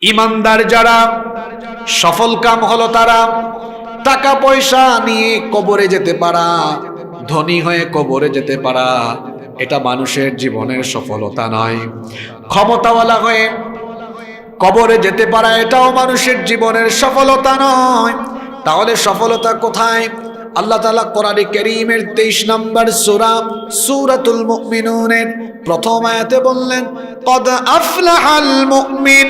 ইমানদার যারা, সফল কাম হলো তারা টাকা পয়সা নিয়ে কবরে যেতে পারা, ধনী হয়ে কবরে যেতে পারা, এটা মানুষের জীবনের সফলতা নয়। ক্ষমতাওয়ালা হয়ে কবরে যেতে পারা, এটাও মানুষের জীবনের সফলতা নয়। তাহলে সফলতা কোথায়? আল্লাহ তাআলা কোরআনে কারীমের 23 নম্বর সূরা সূরাতুল মুমিনুনের প্রথম আয়াতে বললেন, কদ আফলাহাল মুমিনুন,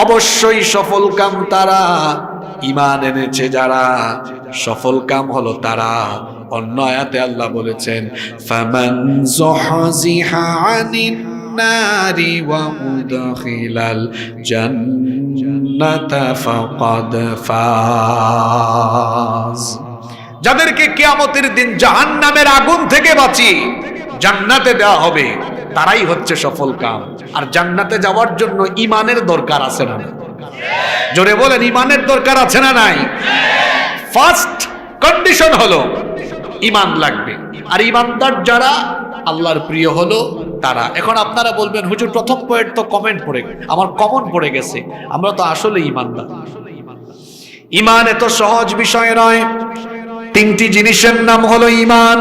অবশ্যই সফল কাম তারা, ঈমান এনেছে যারা, সফল কাম হলো তারা। অন্য আয়াতে আল্লাহ বলেছেন, ফামান যুহজিহা আনিন নারি ওয়া উদখিলাল জান্নাতা ফাকাদ ফাজ। যাদেরকে কিয়ামতের দিন জাহান্নামের আগুন থেকে বাঁচিয়ে জান্নাতে দেওয়া হবে, তারাই হচ্ছে সফল কাম। আর জান্নাতে যাওয়ার জন্য ঈমানের দরকার আছে না? জোরে বলেন, ঈমানের দরকার আছে না নাই? ফার্স্ট কন্ডিশন হলো ঈমান লাগবে। আর ঈমানদার যারা, আল্লাহর প্রিয় হলো তারা। এখন আপনারা বলবেন, হুজুর প্রথম পয়েন্ট তো কমেন্ট পড়ে, আমার কমন পড়ে গেছে, আমরা তো আসলে ঈমানদার। ঈমান এত সহজ বিষয় নয়। তিনটি জিনিসের নাম হলো ঈমান।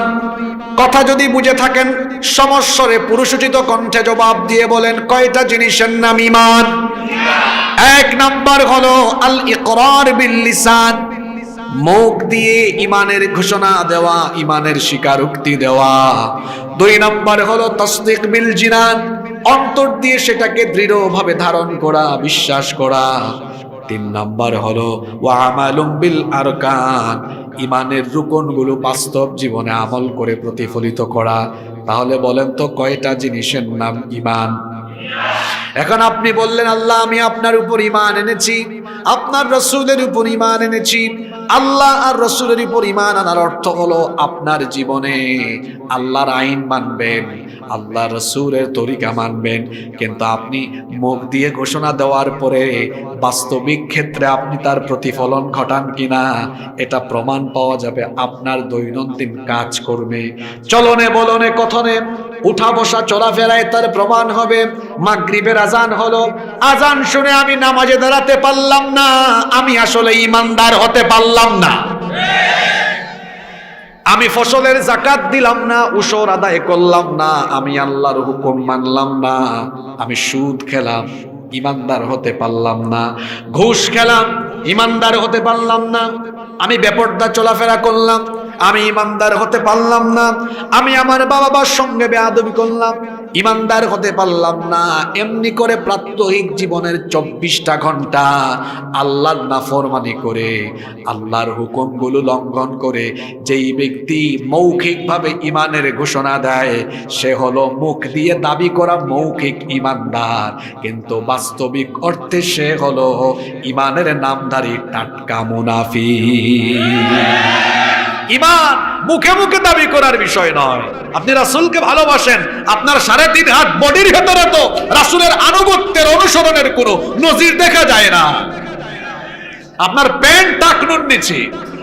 কথা যদি বুঝে থাকেন, সমস্বরে পুরুষোচিত কণ্ঠে জবাব দিয়ে বলেন, কয়টা জিনিসের নাম ঈমান? এক নাম্বার হলো আল ইকরার বিল লিসান, মুখ দিয়ে ঈমানের ঘোষণা দেওয়া, ঈমানের স্বীকারোক্তি দেওয়া। দুই নাম্বার হলো তাসদীক বিল জিনান, অন্তর দিয়ে সেটাকে দৃঢ়ভাবে ধারণ করা, বিশ্বাস করা। তিন নাম্বার হলো ওয়া আমালুম বিল আরকান, ঈমানের রুকনগুলো বাস্তব জীবনে আমল করে প্রতিফলিত করা। তাহলে বলেন তো, কয়টা জিনিসের নাম ঈমান? এখন আপনি বললেন, আল্লাহ আমি আপনার উপর ঈমান এনেছি, আপনার রাসূলের উপর ঈমান এনেছি। আল্লাহ আর রাসূলের উপর ঈমান আনার অর্থ হলো আপনার জীবনে আল্লাহর আইন মানবেন, আল্লাহ রাসূলের তরিকা মানবেন। কিন্তু আপনি মুখ দিয়ে ঘোষণা দেওয়ার পরে বাস্তবিক ক্ষেত্রে আপনি তার প্রতিফলন ঘটান কিনা, এটা প্রমাণ পাওয়া যাবে আপনার দৈনন্দিন কাজকর্মে, চলনে বলনে কথনে, উঠা বসা চলাফেরায় তার প্রমাণ হবে। মাগরিবের আজান হলো, আজান শুনে আমি নামাজে দাঁড়াতে পারলাম না, আমি আসলে ঈমানদার হতে পারলাম না। আমি ফসলের যাকাত দিলাম না, উশর আদায় করলাম না, আমি আল্লাহর হুকুম মানলাম না। আমি সুদ খেলাম, ঈমানদার হতে পারলাম না। ঘুষ খেলাম, ঈমানদার হতে পারলাম না। আমি বেপরদা চলাফেরা করলাম, আমি ঈমানদার হতে পারলাম না। আমি আমার বাবার সঙ্গে বেয়াদবি করলাম, ঈমানদার হতে পারলাম না। এমনি করে প্রাত্যহিক জীবনের 24টা ঘন্টা আল্লাহর নাফরমানি করে, আল্লাহর হুকুমগুলো লঙ্ঘন করে যেই ব্যক্তি মৌখিকভাবে ঈমানের ঘোষণা দেয়, সে হলো মুখ দিয়ে দাবি করা মৌখিক ঈমানদার, কিন্তু বাস্তবিক অর্থে সে হলো ঈমানের নামধারী টাটকা মুনাফিক। ঈমান মুখে মুখে দাবি করার বিষয় নয়। আপনি রাসূলকে ভালোবাসেন, আপনার 3.5 হাত বডির ভেতরে তো রাসূলের আনুগত্যের, অনুসরণের কোনো নজির দেখা যায় না। আপনার প্যান্ট টাকনুর নিচে,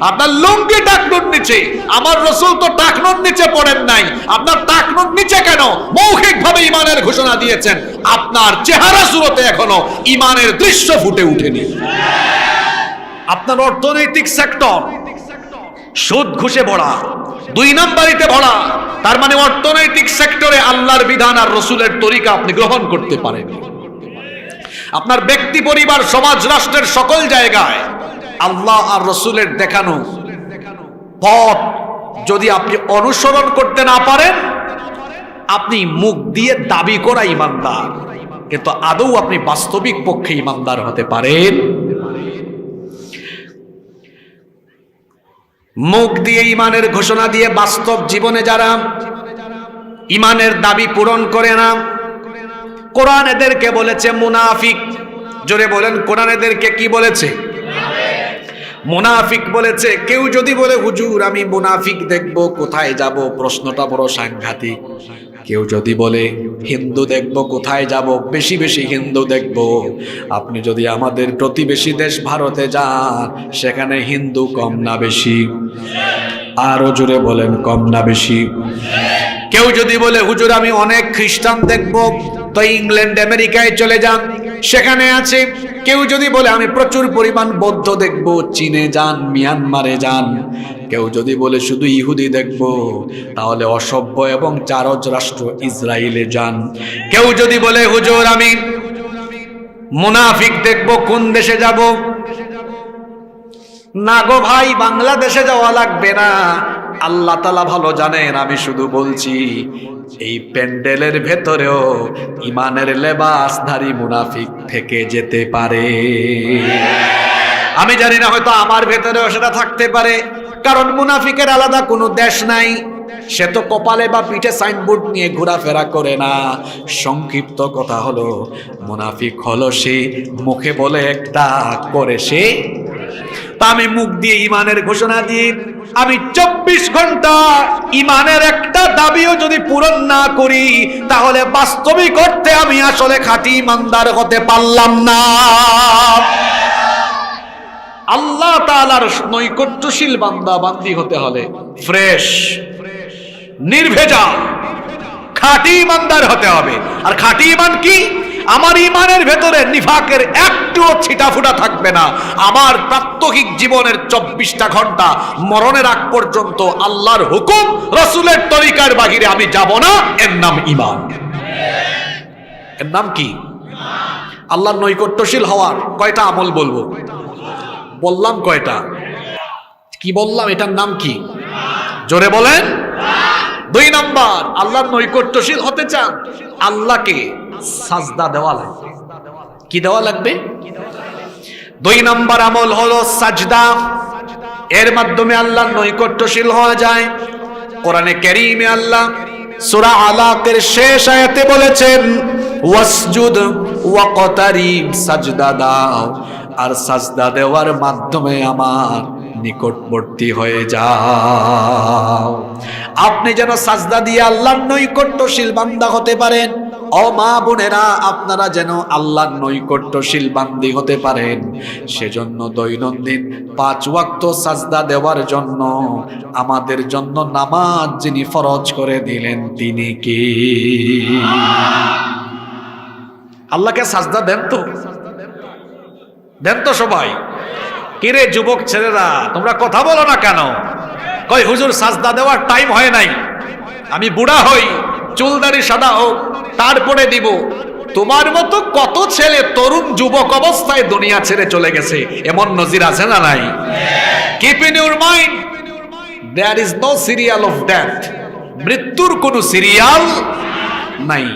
আপনার লুঙ্গি টাকনুর নিচে, আমার রাসূল তো টাকনুর নিচে পড়েন নাই। আপনার টাকনুর নিচে কেন? মৌখিকভাবে ঈমানের ঘোষণা দিয়েছেন, আপনার চেহারা সুরতে এখনো ঈমানের দৃশ্য ফুটে ওঠেনি। আপনার অর্থনৈতিক সেক্টর সুদ ঘুষে ভরা, 2 নাম্বারিতে ভরা, তার মানে অর্থনৈতিক সেক্টরে আল্লাহর বিধান আর রাসূলের তরিকা আপনি গ্রহণ করতে পারেন। আপনার ব্যক্তি, পরিবার, সমাজ, রাষ্ট্রের সকল জায়গায় আল্লাহ আর রাসূলের দেখানো পথ যদি আপনি অনুসরণ করতে না পারেন, আপনি মুখ দিয়ে দাবি করা ঈমানদার, কিন্তু আদৌ আপনি বাস্তবিক পক্ষে ঈমানদার হতে পারেন? মুখ দিয়ে ঈমানের ঘোষণা দিয়ে বাস্তব জীবনে যারা ঈমানের দাবি পূরণ করে না, কোরআন এদেরকে বলেছে মুনাফিক। জোরে বলেন, কোরআন এদেরকে কি বলেছে? মুনাফিক বলেছে। কেউ যদি বলে, হুজুর আমি মুনাফিক দেখবো, কোথায় যাব? প্রশ্নটা বড় সাংঘাতিক। কেউ যদি বলে হিন্দু দেখবো, কোথায় যাব? বেশি বেশি হিন্দু দেখবো। আপনি যদি আমাদের প্রতিবেশী দেশ ভারতে যান, সেখানে হিন্দু কম না বেশি? আরো জোরে বলেন, কম না বেশি? কেউ যদি বলে হুজুর আমি অনেক খ্রিস্টান দেখব, তো ইংল্যান্ড আমেরিকায় চলে যান, সেখানে আছে। কেউ যদি বলে আমি প্রচুর পরিমাণ বৌদ্ধ দেখব, চীনে যান, মিয়ানমারে যান। কেউ যদি বলে শুধু ইহুদি দেখব, তাহলে অসভ্য এবং জারজ রাষ্ট্র ইসরায়েলে যান। কেউ যদি বলে হুজুর আমি মুনাফিক দেখব, কোন দেশে যাব? না গো ভাই, বাংলাদেশে যাওয়া লাগবে না, আল্লাহ তাআলা ভালো জানেন। আমি শুধু বলছি এই প্যান্ডেলের ভেতরেও ইমানের লেবাসধারী মুনাফিক থেকে যেতে পারে। আমি জানি না, হয়তো আমার ভেতরেও সেটা থাকতে পারে, কারণ মুনাফিকের আলাদা কোনো দেশ নাই। সে তো কপালে বা পিঠে সাইনবোর্ড নিয়ে ঘোরাফেরা করে না। সংক্ষিপ্ত কথা হলো, মুনাফিক হলো সে মুখে বলে একটা, করে সে। তা আমি মুখ দিয়ে ইমানের ঘোষণা দিই, আমি 24 ঘন্টা ইমানের একটা দাবিও যদি পূরণ না করি, তাহলে বাস্তবিক অর্থে আমি আসলে খাঁটি ইমানদার হতে পারলাম না। আল্লাহ তাআলার নৈকট্যশীল বান্দা বান্দি হতে হলে ফ্রেশ, নির্ভেজাল, খাঁটি ইমানদার হতে হবে। আর খাঁটি ইমান কি? আমার ইমানের ভেতরে নিফাকের একটুও ছিটাফুটা থাকবে না। আমার প্রাত্যহিক জীবনের 24টা ঘন্টা মরণের আগ পর্যন্ত আল্লাহর হুকুম, রাসূলের তরিকার বাহিরে আমি যাব না। এর নাম ঈমান। এর নাম কি? আল্লাহর নৈকট্যশীল হওয়ার কয়টা আমল বলবো? বললাম কয়টা? কি বললাম? এটার নাম কি? জোরে বলেন। 2 নাম্বার, আল্লাহর নৈকট্যশীল হতে চান, আল্লাহকে সাজদা দেওয়া লাগবে। কি দেওয়া লাগবে? 2 নাম্বার আমল হলো সাজদা। এর মাধ্যমে আল্লাহর নৈকট্যশীল হওয়া যায়। কোরআনে কারীমে আল্লাহ সূরা আলাকের শেষ আয়াতে বলেছেন, ওয়াসজুদ ওয়াকতারিব, সাজদা দাও আর সাজদা দেওয়ার মাধ্যমে আমার নিকটবর্তী হয়ে যাও। আপনি যেন সাজদা দিয়ে আল্লাহর নৈকট্যশীল বান্দা হতে পারেন। ও মা বোনেরা, আপনারা যেন আল্লাহর নৈকট্যশীল বান্দি হতে পারেন, সেজন্য দৈনন্দিন 5 ওয়াক্ত সাজদা দেওয়ার জন্য আমাদের জন্য নামাজ যিনি ফরজ করে দিলেন তিনি কে? আল্লাহকে সাজদা দেন তো? দেন তো সবাই? কিরে যুবক ছেলেরা, তোমরা কথা বলো না কেন? কই হুজুর সাজদা দেওয়ার টাইম হয় নাই, আমি বুড়া হই, চুলদারি সাদা হোক তারপরে দিব। তোমার মতো কত ছেলে তরুণ যুবক অবস্থায় দুনিয়া ছেড়ে চলে গেছে, এমন নজির আছে না নাই? Keep in your mind, there is no serial of death. মৃত্যুর কোনো সিরিয়াল নাই।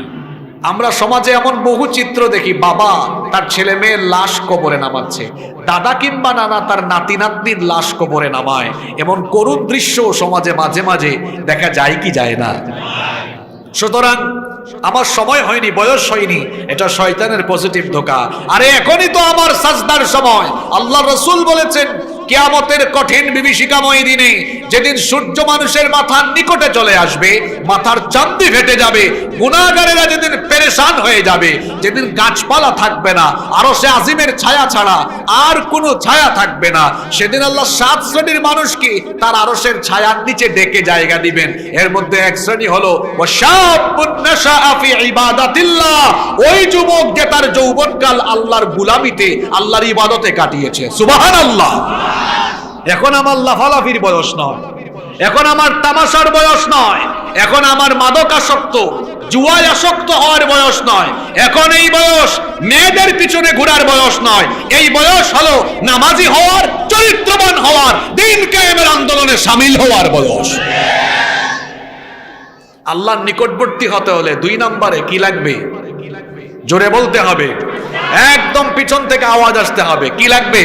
আমরা সমাজে এমন বহু চিত্র দেখি, বাবা তার ছেলে মেয়ের লাশ কবরে নামাচ্ছে, দাদা কিংবা নানা তার নাতি নাতনির লাশ কবরে নামায়। এমন করুণ দৃশ্য সমাজে মাঝে মাঝে দেখা যায় কি যায় না? সুতরাং আমার সময় হয়নি, বয়স হয়নি, এটা শয়তানের পজিটিভ ধোঁকা। আরে এখনই তো আমার সাজদার সময়। আল্লাহ রাসূল বলেছেন, কিয়ামতের কঠিন বিভীষিকাময় দিনে, যেদিন সূর্য মানুষের মাথার নিকটে চলে আসবে, মাথার চাঁদি ফেটে যাবে, গুনাহগারেরা যেদিন পেরেশান হয়ে যাবে, যেদিন গাছপালা থাকবে না, আরশে আজিমের ছায়া ছাড়া আর কোনো ছায়া থাকবে না, সেদিন আল্লাহ 7 শ্রেণীর মানুষকে তার আরশের ছায়ার নিচে ডেকে জায়গা দিবেন। এর মধ্যে এক শ্রেণী হলো ওয়াশাবুন নাশাআ ফি ইবাদাতিল্লাহ, ওই যুবক যে তার যৌবনকাল আল্লাহর গোলামিতে, আল্লাহর ইবাদতে কাটিয়েছে। সুবহানাল্লাহ। এখন আমার লাফালাফির বয়স নয়, এখন আমার তামাশার বয়স নয়, এখন আমার মাদকাসক্ত জুয়ায় আসক্ত হওয়ার বয়স নয়, এখন এই বয়স মেয়েদের পিছনে ঘোরার বয়স নয়। এই বয়স হলো নামাজি হওয়ার, চরিত্রবান হওয়ার, দ্বীন কায়েমের আন্দোলনে শামিল হওয়ার বয়স। আল্লাহর নিকটবর্তী হতে হলে 2 নম্বরে কি লাগবে? জোরে বলতে হবে, একদম পিছন থেকে আওয়াজ আসতে হবে। কি লাগবে?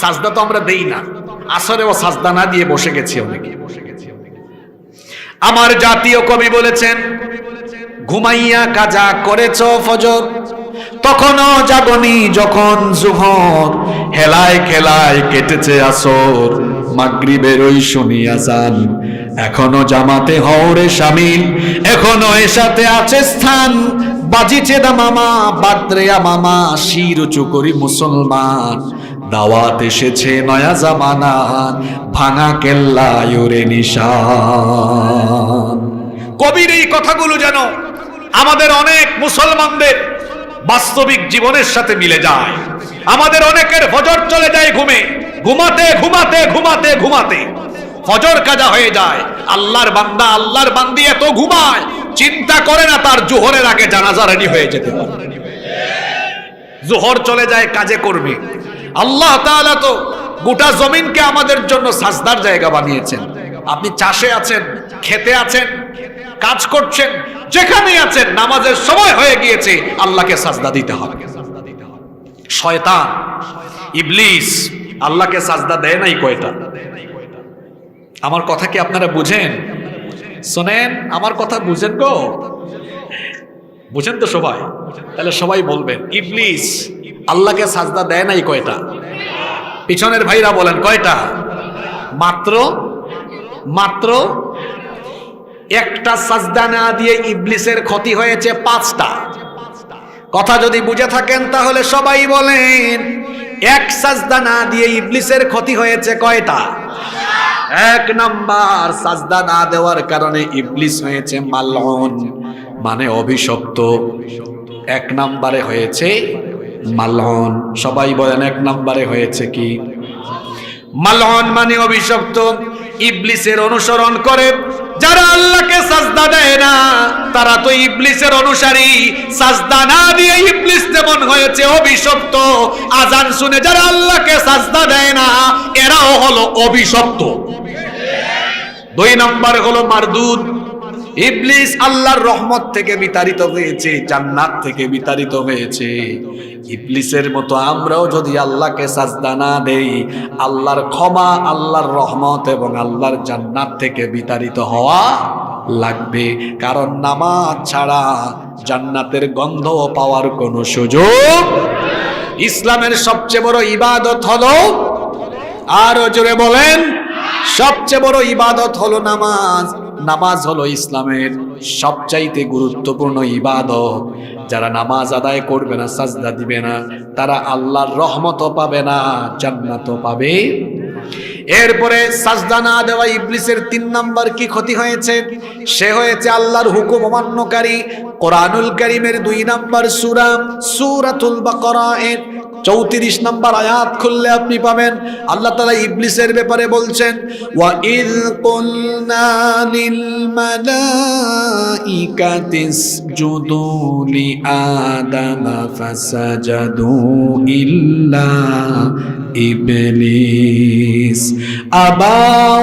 সাজদা তো আমরা দেই না, আসরেও সাজদা না দিয়ে বসে গেছি অনেকে। আমার জাতীয় কবি বলেছেন, ঘুমাইয়া কাজা করেছ ফজর, তখনও জাগনি যখন জোহর, হেলায় খেলায় কেটেছে আসর, মাগরিবের ওই শুনিয়া যান, এখনো জামাতে হওরে শামিল, এখনো এসাতে আছে স্থান, বাজিছে দামামা বাদ্রেয়া মামা, শির উঁচু করি মুসলমান, দাওয়াত এসেছে নয়া জামানা, ভাঙা কেল্লায় ওরে নিশান। কবির এই কথাগুলো যেন আমাদের অনেক মুসলমানদের বাস্তবিক জীবনের সাথে মিলে যায়। আমাদের অনেকের ফজর চলে যায় ঘুমাতে ঘুমাতে ঘুমাতে ঘুমাতে ফজর কাজা হয়ে যায়। আল্লাহর বান্দা আল্লাহর বান্দি এত ঘুমায়, চিন্তা করে না তার জোহরের আগে জানাজা রেডি হয়ে যেতে পারে। জোহর চলে যায় কাজে করবে। আল্লাহ তাআলা তো গোটা জমিনকে আমাদের জন্য সাজদার জায়গা বানিয়েছেন। আপনি চাষে আছেন, খেতে আছেন, কাজ করছেন, যেখানেই আছেন, নামাজের সময় হয়ে গিয়েছে, আল্লাহকে সাজদা দিতে হবে। শয়তান ইবলিস আল্লাহকে সাজদা দেয় নাই কয়টা? আমার কথা কি আপনারা বুঝেন? শোনেন, আমার কথা বুঝেন গো? বুঝেন তো সবাই? তাহলে সবাই বলবেন, ইবলিস আল্লাহকে সাজদা দেয় নাই কয়টা? পিছনের ভাইরা বলেন কয়টা? মাত্র মাত্র একটা সাজদা না দিয়ে ইবলিসের ক্ষতি হয়েছে 5টা। কথা যদি বুঝে থাকেন তাহলে সবাই বলেন, এক সাজদা না দিয়ে ইবলিসের ক্ষতি হয়েছে কয়টা? 1 নাম্বার, সাজদা না দেওয়ার কারণে ইবলিস হয়েছে মালউন, মানে অভিশপ্ত। 1 নাম্বারে হয়েছে মালউন। সবাই বলেন 1 নাম্বারে হয়েছে কি? মালউন মানে অভিশপ্ত। ইবলিসের অনুসরণ করে যারা আল্লাহকে সাজদা দেয় না, তারা তো ইবলিসের অনুসারী। সাজদা না দিয়ে ইবলিস যেমন হয়েছে অভিশপ্ত, আজান শুনে যারা আল্লাহকে সাজদা দেয় না, এরাও হলো অভিশপ্ত। 2 নম্বরে হলো মারদুদ। ইবলিস আল্লাহর রহমত থেকে বিতাড়িত হয়েছে, জান্নাত থেকে বিতাড়িত হয়েছে। ইবলিসের মতো আমরাও যদি আল্লাহকে সাজদা না দেই, আল্লাহর ক্ষমা, আল্লাহর রহমত এবং আল্লাহর জান্নাত থেকে বিতাড়িত হওয়া লাগবে। কারণ নামাজ ছাড়া জান্নাতের গন্ধ পাওয়ার কোনো সুযোগ। ইসলামের সবচেয়ে বড় ইবাদত হলো, আরো জোরে বলেন, সবচেয়ে বড় ইবাদত হলো নামাজ। নামাজ হলো ইসলামের সবচাইতে গুরুত্বপূর্ণ ইবাদত। যারা নামাজ আদায় করবে না, সাজদা দিবে না, তারা আল্লাহর রহমতও পাবে না, জান্নাতও পাবে। এরপরে সাজদা না দেওয়া ইবলিসের 3 নাম্বার কি ক্ষতি হয়েছে? সে হয়েছে আল্লাহর হুকুম অমান্যকারী। কোরআনুল কারীমের 2 নাম্বার সূরা, সূরাতুল বাকারা এর 34 নাম্বার আয়াত খুললে আপনি পাবেন আল্লাহ তাআলা ইবলিসের ব্যাপারে বলছেন, ওয়া ইয কুলনা লিল মালাইকাতি ইসজুদু লি আদামা ফাসাজাদু ইল্লা ইবলিস আবা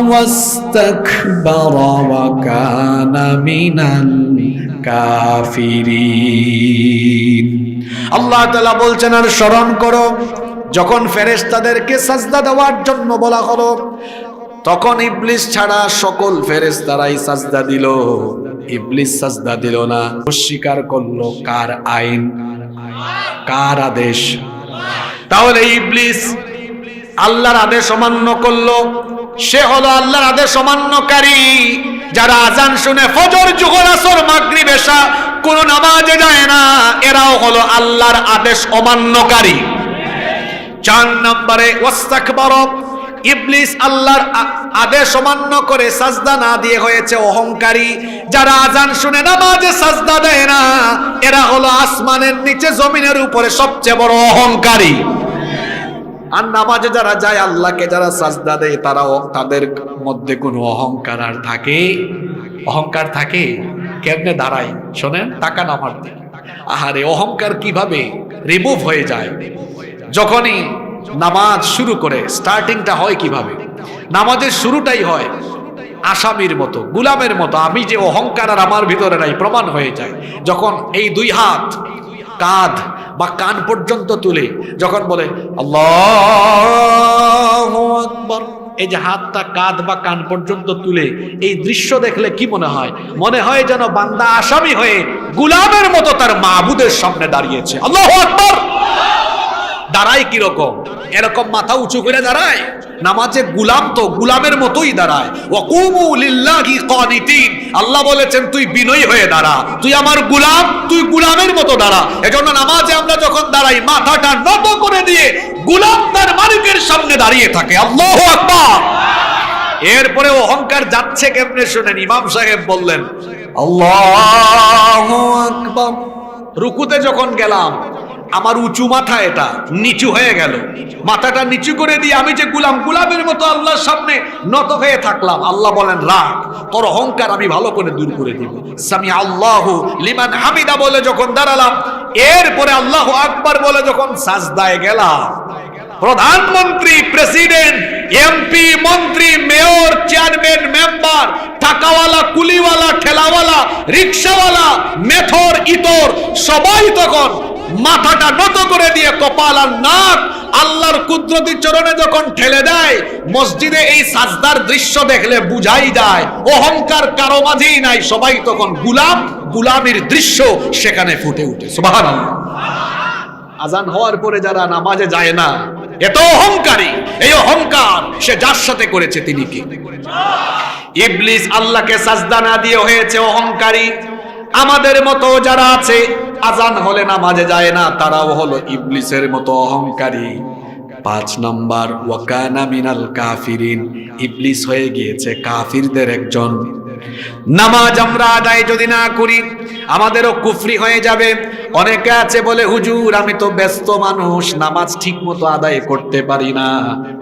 ওয়াস্তাকবারা ওয়া কানা মিনাল কাফিরিন। আল্লাহ তাআলা বলছেন, আর স্মরণ করো যখন ফেরেশতাদেরকে সাজদা দেওয়ার জন্য বলা হলো, তখন ইবলিস ছাড়া সকল ফেরেশতারাই সাজদা দিল, ইবলিস সাজদা দিল না। অস্বীকার করলো কার আইন, কার আদেশ? তাহলে ইবলিস আল্লাহর আদেশ অমান্য করলো, সে হলো আল্লাহর আদেশ অমান্যকারী। যারা আজান শুনে ফজর, জোহর, আসর, মাগরিব, এশা কোন নামাজে যায় না, এরাও হলো আল্লাহর আদেশ অমান্যকারী। 4 নম্বরে ওয়াস্তাকবার, ইবলিস আল্লাহর আদেশ অমান্য করে সাজদা না দিয়ে হয়েছে অহংকারী। যারা আজান শুনে নামাজে সাজদা দেয় না, এরা হলো আসমানের নিচে জমিনের উপরে সবচেয়ে বড় অহংকারী। আর নামাজে যারা যায়, আল্লাহকে যারা সাজদা দেয়, তারাও, তাদের মধ্যে কোনো অহংকার আর থাকে? অহংকার থাকে? কেমনে দাঁড়ায় শোনেন, টাকা না মারতে। আহারে, অহংকার কিভাবে রিমুভ হয়ে যায়? যখনই নামাজ শুরু করে, স্টার্টিংটা হয় কিভাবে? নামাজের শুরুটাই হয় আসামির মতো, গুলামের মতো। আমি যে অহংকার আর আমার ভিতরে নাই প্রমাণ হয়ে যায় যখন এই 2 হাত কাঁধ বা কান পর্যন্ত তুলে যখন বলে আল্লাহু আকবার, এই যে হাতটা কাঁধ বা কান পর্যন্ত তুলে এই দৃশ্য দেখলে কি মনে হয়? মনে হয় যেন বান্দা আসামি হয়ে গুলামের মতো তার মাবুদের সামনে দাঁড়িয়েছে। আল্লাহু আকবার। দাঁড়ায় কিরকম? এরকম মাথা উঁচু করে দাঁড়ায়। নামাজে গুলাম তো গুলামের মতোই দাঁড়ায়। ওয়াকুমু লিল্লাহি কানিতিন, আল্লাহ বলেছেন তুই বিনয়ী হয়ে দাঁড়া, তুই আমার গুলাম, তুই গুলামের মতো দাঁড়া। এজন্য নামাজে আমরা যখন দাঁড়াই, মাথাটা নত করে দিয়ে গুলাম তার মালিকের সামনে দাঁড়িয়ে থাকে। আল্লাহু আকবার। এরপরে অহংকার যাচ্ছে কেমনে শুনেন। ইমাম সাহেব বললেন, আল্লাহু আকবার। রুকুতে যখন গেলাম আমার উঁচু মাথা এটা নিচু হয়ে গেল, মাথাটা নিচু করে দিয়ে আমি যে গোলামের মতো আল্লাহর সামনে নত হয়ে থাকলাম। আল্লাহ বলেন রাখ, তোর অহংকার আমি ভালো করে দূর করে দিব। সামি আল্লাহু লিমান হামিদা বলে যখন দাঁড়ালাম, এরপরে আল্লাহু আকবার বলে যখন সাজদায় গেলাম, প্রধানমন্ত্রী, প্রেসিডেন্ট, এমপি, মন্ত্রী, মেয়র, চেয়ারম্যান, মেম্বার, টাকাওয়ালা, কুলিওয়ালা, ঠেলাওয়ালা, রিক্সাওয়ালা, মেথর, ইতর সবাই তখন মাথাটা নত করে দিয়ে কপাল আর নাক আল্লাহর কুদরতি চরণে যখন ঠেলে দেয়। মসজিদে এই সাজদার দৃশ্য দেখলে বুঝাই যায় অহংকার কারো মাঝেই নাই, সবাই তখন গুলামের দৃশ্য সেখানে ফুটে উঠে। সুবহানাল্লাহ। আজান হওয়ার পরে যারা নামাজে যায় না, এত অহংকারী, এই অহংকার সে যার সাথে করেছে তিনি কি? ইবলিস আল্লাহকে সাজদা না দিয়ে হয়েছে অহংকারী। আমাদের মতো যারা আছে আজান হলে নামাজে যায় না, তারাও হলো ইবলিসের মতো অহংকারী। 5 নাম্বার, ওয়াকানা মিনাল কাফিরিন, ইবলিস হয়ে গিয়েছে কাফিরদের একজন। নামাজ আমরা আদায় যদি না করি আমাদেরও কুফরি হয়ে যাবে। অনেকে আছে বলে হুজুর আমি তো ব্যস্ত মানুষ, নামাজ ঠিক মতো আদায় করতে পারি না,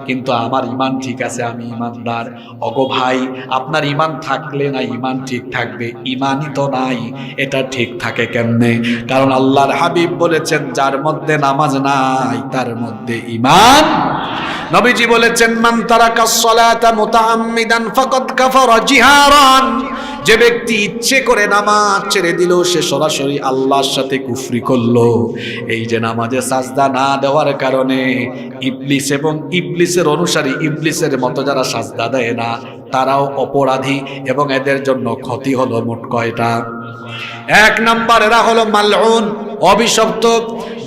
কিন্তু আমার ঈমান ঠিক আছে, আমি ঈমানদার। ওগো ভাই, আপনার ঈমান থাকলে না ঈমান ঠিক থাকবে, ঈমানই তো নাই, এটা ঠিক থাকে কেমনে? কারণ আল্লাহর হাবিব বলেছেন যার মধ্যে নামাজ নাই তার মধ্যে ঈমান। নবীজি বলেছেন মান তারাকাস সালাতা মুতাআম্মিদান ফাকাদ কাফারা জিহারান, যে ব্যক্তি ইচ্ছে করে নামাজ ছেড়ে দিল সে সরাসরি আল্লাহর সাথে কুফরি করলো। এই যে নামাজে সাজদা না দেওয়ার কারণে ইবলিস এবং ইবলিসের অনুসারী, ইবলিসের মতো যারা সাজদা দেয় না তারাও অপরাধী, এবং এদের জন্য ক্ষতি হলো মোট কয়টা? 1 নাম্বার এরা হলো মালউন, অভিশপ্ত।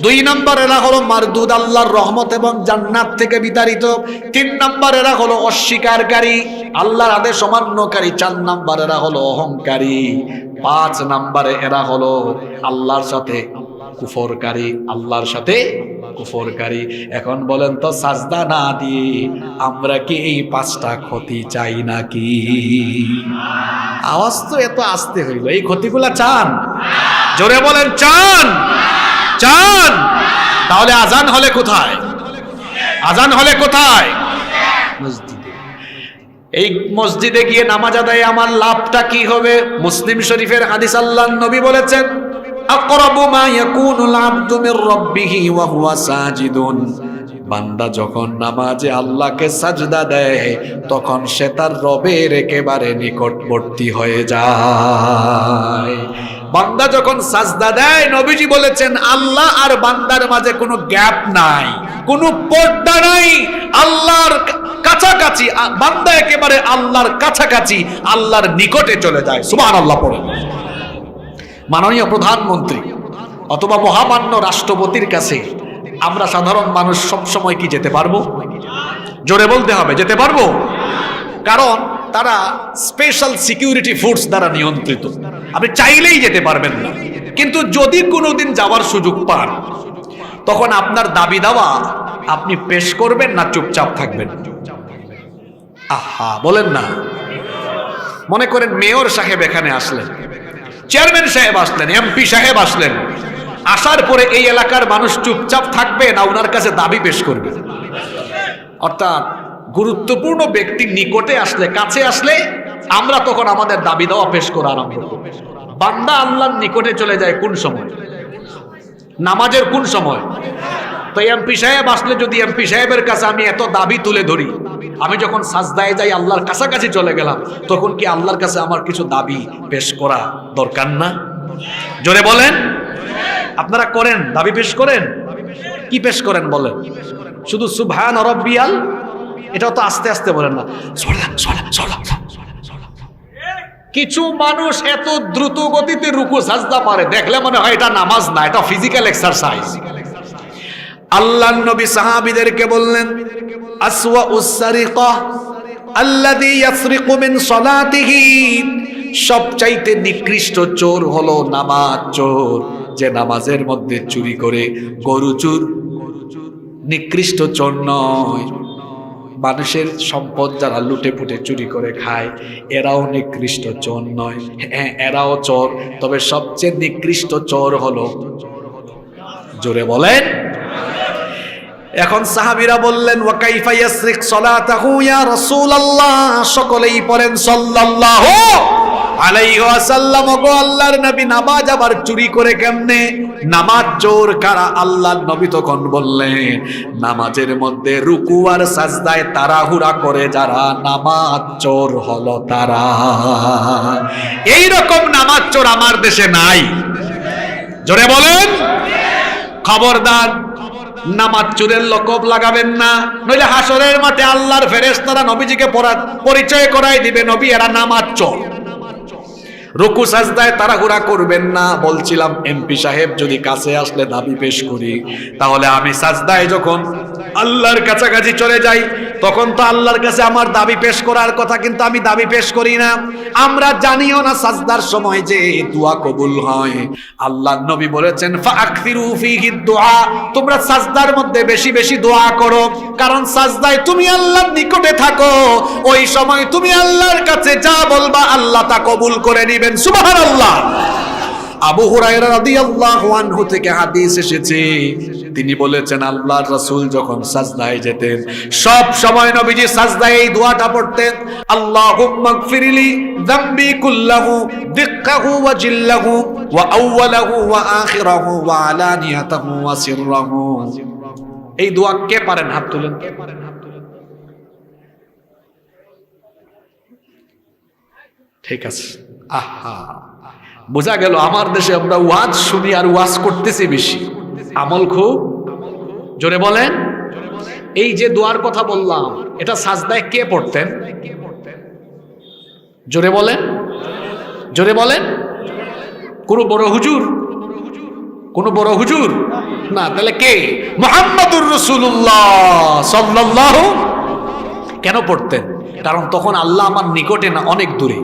2 নাম্বার এরা হলো মারদুদ, আল্লাহর রহমত এবং জান্নাত থেকে বিতাড়িত। 3 নাম্বার এরা হলো অস্বীকারী, আল্লাহর আদেশ অমান্যকারী। 4 নাম্বার এরা হলো অহংকারী। 5 নাম্বারে এরা হলো আল্লাহর সাথে কুফরকারী, আল্লাহর সাথে কুফরকারী। এখন বলেন তো সাজদা না দিয়ে আমরা কি এই 5টা ক্ষতি চাই নাকি? আওয়াজ তো এত আস্তে হইল, এই ক্ষতিগুলা চান? জোরে বলেন চান? চান? তাহলে আজান হলে কোথায়? আজান হলে কোথায়? মসজিদে। এই মসজিদে গিয়ে নামাজ আদায়ে আমার লাভটা কি হবে? মুসলিম শরীফের হাদিস, আল্লাহর নবী বলেছেন আকরাবু মা ইয়াকুনুল আবদু মির রাব্বিহি ওয়া হুয়া সাজিদুন, বান্দা যখন নামাজে আল্লাহকে সাজদা দেয় তখন সে তার রবের একেবারে নিকটবর্তী হয়ে যায়। বান্দা যখন সাজদা দেয়, নবীজি বলেছেন আল্লাহ আর বান্দার মাঝে কোনো গ্যাপ নাই, কোনো পর্দা নাই, আল্লাহর কাছাকাছি, বান্দা একেবারে আল্লাহর কাছাকাছি, আল্লাহর নিকটে চলে যায়। সুবহানাল্লাহ পড়েন। মাননীয় প্রধানমন্ত্রী অথবা মহামান্য রাষ্ট্রপতির কাছে আমরা সাধারণ মানুষ সব সময় কি যেতে পারবো? জোরে বলতে হবে, যেতে পারবো? কারণ তারা স্পেশাল সিকিউরিটি ফোর্স দ্বারা নিয়ন্ত্রিত, আপনি চাইলেই যেতে পারবেন না। কিন্তু যদি কোনোদিন যাওয়ার সুযোগ পান তখন আপনার দাবি দাওয়া আপনি পেশ করবেন না চুপচাপ থাকবেন? আহা, বলেন না। মনে করেন মেয়র সাহেব এখানে আসলেন, চেয়ারম্যান সাহেব আসলেন, এমপি সাহেব আসলেন, আসার পরে এই এলাকার মানুষ চুপচাপ থাকবে না ওনার কাছে দাবি পেশ করবে? অর্থাৎ গুরুত্বপূর্ণ ব্যক্তির নিকটে আসলে, কাছে আসলে আমরা তখন আমাদের দাবি দেওয়া পেশ করা আরম্ভ করব। বান্দা আল্লাহর নিকটে চলে যায় কোন সময়? নামাজের কোন সময়? তো এমপি সাহেব আসলে যদি এমপি সাহেবের কাছে আমি এত দাবি তুলে ধরি, আমি যখন সাজদায় যাই আল্লাহর কাছাকাছি চলে গেলাম, তখন কি আল্লাহর কাছে আমার কিছু দাবি পেশ করা দরকার না? জোরে বলেন। আপনারা করেন, দাবি পেশ করেন? কি পেশ করেন বলেন? শুধু সুবহান রাব্বিয়াল, এটাও তো আস্তে আস্তে বলেন না। কিছু মানুষ এত দ্রুত গতিতে রুকু সাজদা পারে, দেখলে মনে হয় এটা নামাজ না, এটা ফিজিক্যাল এক্সারসাইজ। আল্লাহর নবী সাহাবীদেরকে বললেন আসওয়াউস সারিকা আল্লাযী ইয়াসরিকু মিন সালাতিহি, সবচাইতে নিকৃষ্ট চোর হলো নামাজ চোর, যে নামাজের মধ্যে চুরি করে। গরু চোর নিকৃষ্ট চোর নয়, মানুষের সম্পদ যারা লুটে পুটে চুরি করে খায় এরাও নিকৃষ্ট চোর নয়। হ্যাঁ, এরাও চোর, তবে সবচেয়ে নিকৃষ্ট চোর হলো, জোরে বলেন। এখন সাহাবীরা বললেন ওয়া কাইফা ইয়াসরিক সালাতাহু ইয়া রাসূলুল্লাহ, সকলেই পড়েন সাল্লাল্লাহু আলাইহি ওয়াসাল্লাম। গো আল্লাহর নবী, নামাজ আবার চুরি করে কেমনে? নামাজ চোর কারা? আল্লাহর নবী তখন বললেন নামাজের মধ্যে রুকু আর সাজদায় তাড়াহুড়া করে যারা, নামাজ চোর হলো তারা। এই রকম নামাজ চোর আমার দেশে নাই, জোরে বলেন। খবরদার নামাজ চোরের লকব লাগাবেন না, নইলে হাসরের মাঠে আল্লাহর ফেরেশতারা নবীজিকে পরিচয় করাই দিবে, নবী এরা নামাজ চোর। রুকু সাজদায় তাড়াহুড়া করবেন না। বলছিলাম এমপি সাহেব যদি কাছে আসলে দাবি পেশ করি, তাহলে আমি সাজদায় যখন আল্লাহর কাছাকাছি চলে যাই তখন তো আল্লাহর কাছে আমার দাবি পেশ করার কথা, কিন্তু আমি দাবি পেশ করি না। আমরা জানিও না সাজদার সময় যে দোয়া কবুল হয়। আল্লাহর নবী বলেছেন ফাআকসিরু ফীহি দুআ, তোমরা সাজদার মধ্যে বেশি বেশি দোয়া করো, কারণ সাজদায় তুমি আল্লাহর নিকটে থাকো। ওই সময় তুমি আল্লাহর কাছে যা বলবা আল্লাহ তা কবুল করে নেবেন। সুবহানাল্লাহ। আবু হুরায়রা রাদিয়াল্লাহু আনহু থেকে হাদিস এসেছে, তিনি বলেছেন আল্লাহর রাসূল যখন সাজদায় যেতেন সব সময় নবীজি সাজদায় এই দোয়াটা পড়তেন, আল্লাহুম্মা গফিরলি যামবি কুল্লাহু দিক্কাহু ওয়া জিল্লাহু ওয়া আউওয়ালাহু ওয়া আখিরাহু ওয়া আলানিয়াতাহু ওয়া সিররাহু। এই দোয়া কে পারেন? হাত তুলেন। ঠিক আছে। আহা, বোঝা গেল আমার দেশে আমরা ওয়াজ শুনি আর ওয়াজ করতেছি বেশি, আমল খুব। জোরে বলেন। এই যে দোয়ার কথা বললাম এটা সাজদায় কে পড়তেন? জোরে বলেন, জোরে বলেন। কোন বড় হুজুর? কোন বড় হুজুর না, তাহলে কে? মুহাম্মাদুর রাসূলুল্লাহ সাল্লাল্লাহু। কেন পড়তেন? কারণ তখন আল্লাহ আমার নিকটে না, অনেক দূরে,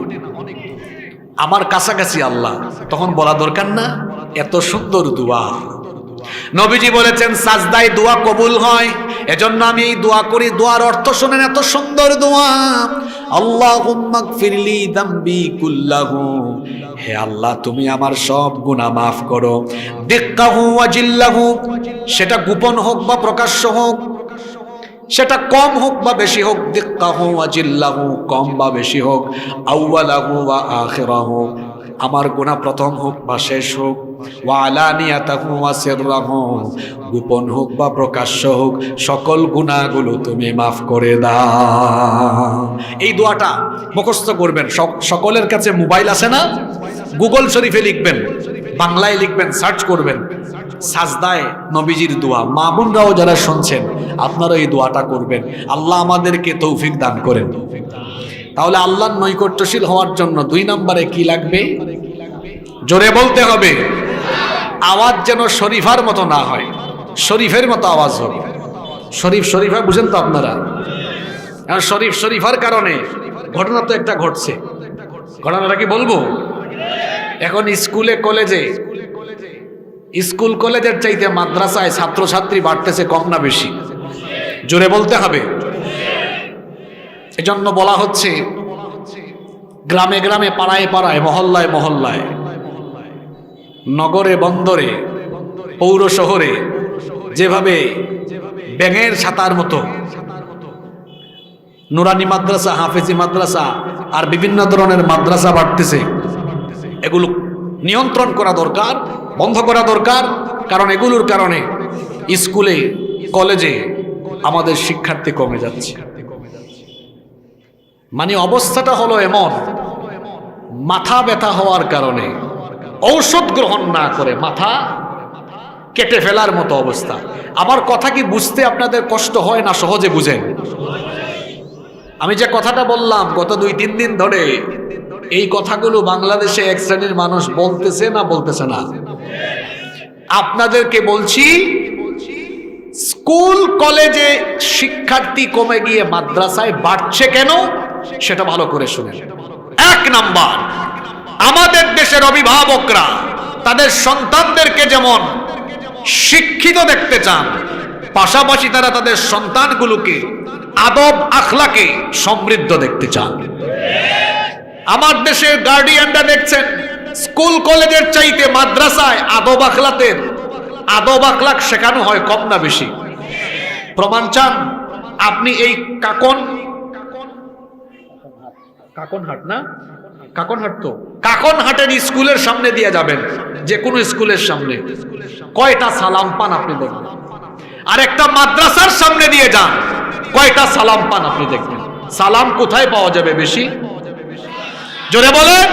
আমার কাছাকাছি আল্লাহ, তখন বলা দরকার না? এত সুন্দর দোয়া। নবীজি বলেছেন সাজদায় দোয়া কবুল হয়, এজন্য আমি এই দোয়া করি। দোয়ার অর্থ শুনেন, এত সুন্দর দোয়া, আল্লাহুম্মা গফিরলি যামবি কুল্লাহু, হে আল্লাহ তুমি আমার সব গুনাহ মাফ করো, দিক্কাহু ওয়া জিল্লাহু, সেটা গোপন হোক বা প্রকাশ্য হোক, সেটা কম হোক বা বেশি হোক, দিক্কাহু ওয়া জিল্লাহু, কম বা বেশি হোক, আউওয়ালাহু ওয়া আখিরাহু, আমার গুনাহ প্রথম হোক বা শেষ হোক, ওয়া আলানিয়াতাহু ওয়া সিররাহু, গোপন হোক বা প্রকাশ্য হোক, সকল গুনাহগুলো তুমি মাফ করে দাও। এই দোয়াটা মুখস্থ করবেন। সকলের কাছে মোবাইল আছে না? গুগল শরীফে লিখবেন, বাংলায় লিখবেন, সার্চ করবেন সাজদায় নবীজির দোয়া। মা বোনরাও যারা শুনছেন আপনারা এই দোয়াটা করবেন। আল্লাহ আমাদেরকে তৌফিক দান করেন। তাহলে আল্লাহর নৈকট্যশীল হওয়ার জন্য 2 নম্বরে কি লাগবে? জোরে বলতে হবে। আওয়াজ যেন শরীফার মতো না হয়, শরীফের মতো আওয়াজ হবে। শরীফ শরীফা বুঝেন তো আপনারা? শরীফ শরীফার কারণে ঘটনা তো একটা ঘটছে। ঘটনাটা কি বলবো? এখন স্কুলে কলেজে, স্কুল কলেজের চাইতে মাদ্রাসায় ছাত্রছাত্রী বাড়তেছে, কম না বেশি? জোরে বলতে হবে। এজন্য বলা হচ্ছে গ্রামে গ্রামে, পাড়ায় পাড়ায়, মহল্লায় মহল্লায়, নগরে বন্দরে, পৌর শহরে যেভাবে ব্যাঙের ছাতার মতো নুরানি মাদ্রাসা, হাফেজি মাদ্রাসা আর বিভিন্ন ধরনের মাদ্রাসা বাড়তেছে, এগুলো নিয়ন্ত্রণ করা দরকার, বন্ধ করা দরকার। কারণ এগুলোর কারণে স্কুলে কলেজে আমাদের শিক্ষার্থী কমে যাচ্ছে। মানে অবস্থাটা হলো এমন, মাথা ব্যথা হওয়ার কারণে ঔষধ গ্রহণ না করে মাথা কেটে ফেলার মতো অবস্থা। আমার কথা কি বুঝতে আপনাদের কষ্ট হয় না সহজে বুঝেন? আমি যে কথাটা বললাম গত 2-3 দিন ধরে, এই কথাগুলো বাংলাদেশে এক শ্রেণীর মানুষ বলতেছে না বলতেছে না? আপনাদেরকে বলছি, স্কুল কলেজে শিক্ষার্থী কমে গিয়ে মাদ্রাসায় বাড়ছে কেন সেটা ভালো করে শুনেন। 1 নাম্বার, আমাদের দেশের অভিভাবকরা তাদের সন্তানদেরকে যেমন শিক্ষিত দেখতে চান, পাশাপাশি তারা তাদের সন্তানগুলোকে আদব আখলাকে সমৃদ্ধ দেখতে চান। আমার দেশের গার্ডিয়ানরা দেখছেন স্কুল কলেজের চাইতে মাদ্রাসায় আদব আখলাক শেখানো হয় কম না বেশি? প্রমাণ চান? আপনি এই কাকনহাটের স্কুলের সামনে দিয়ে যাবেন, যে কোনো স্কুলের সামনে, কয়টা সালাম পান আপনি দেখবেন। আর একটা মাদ্রাসার সামনে দিয়ে যান, কয়টা সালাম পান আপনি দেখবেন। সালাম কোথায় পাওয়া যাবে বেশি? জোরে বলেন।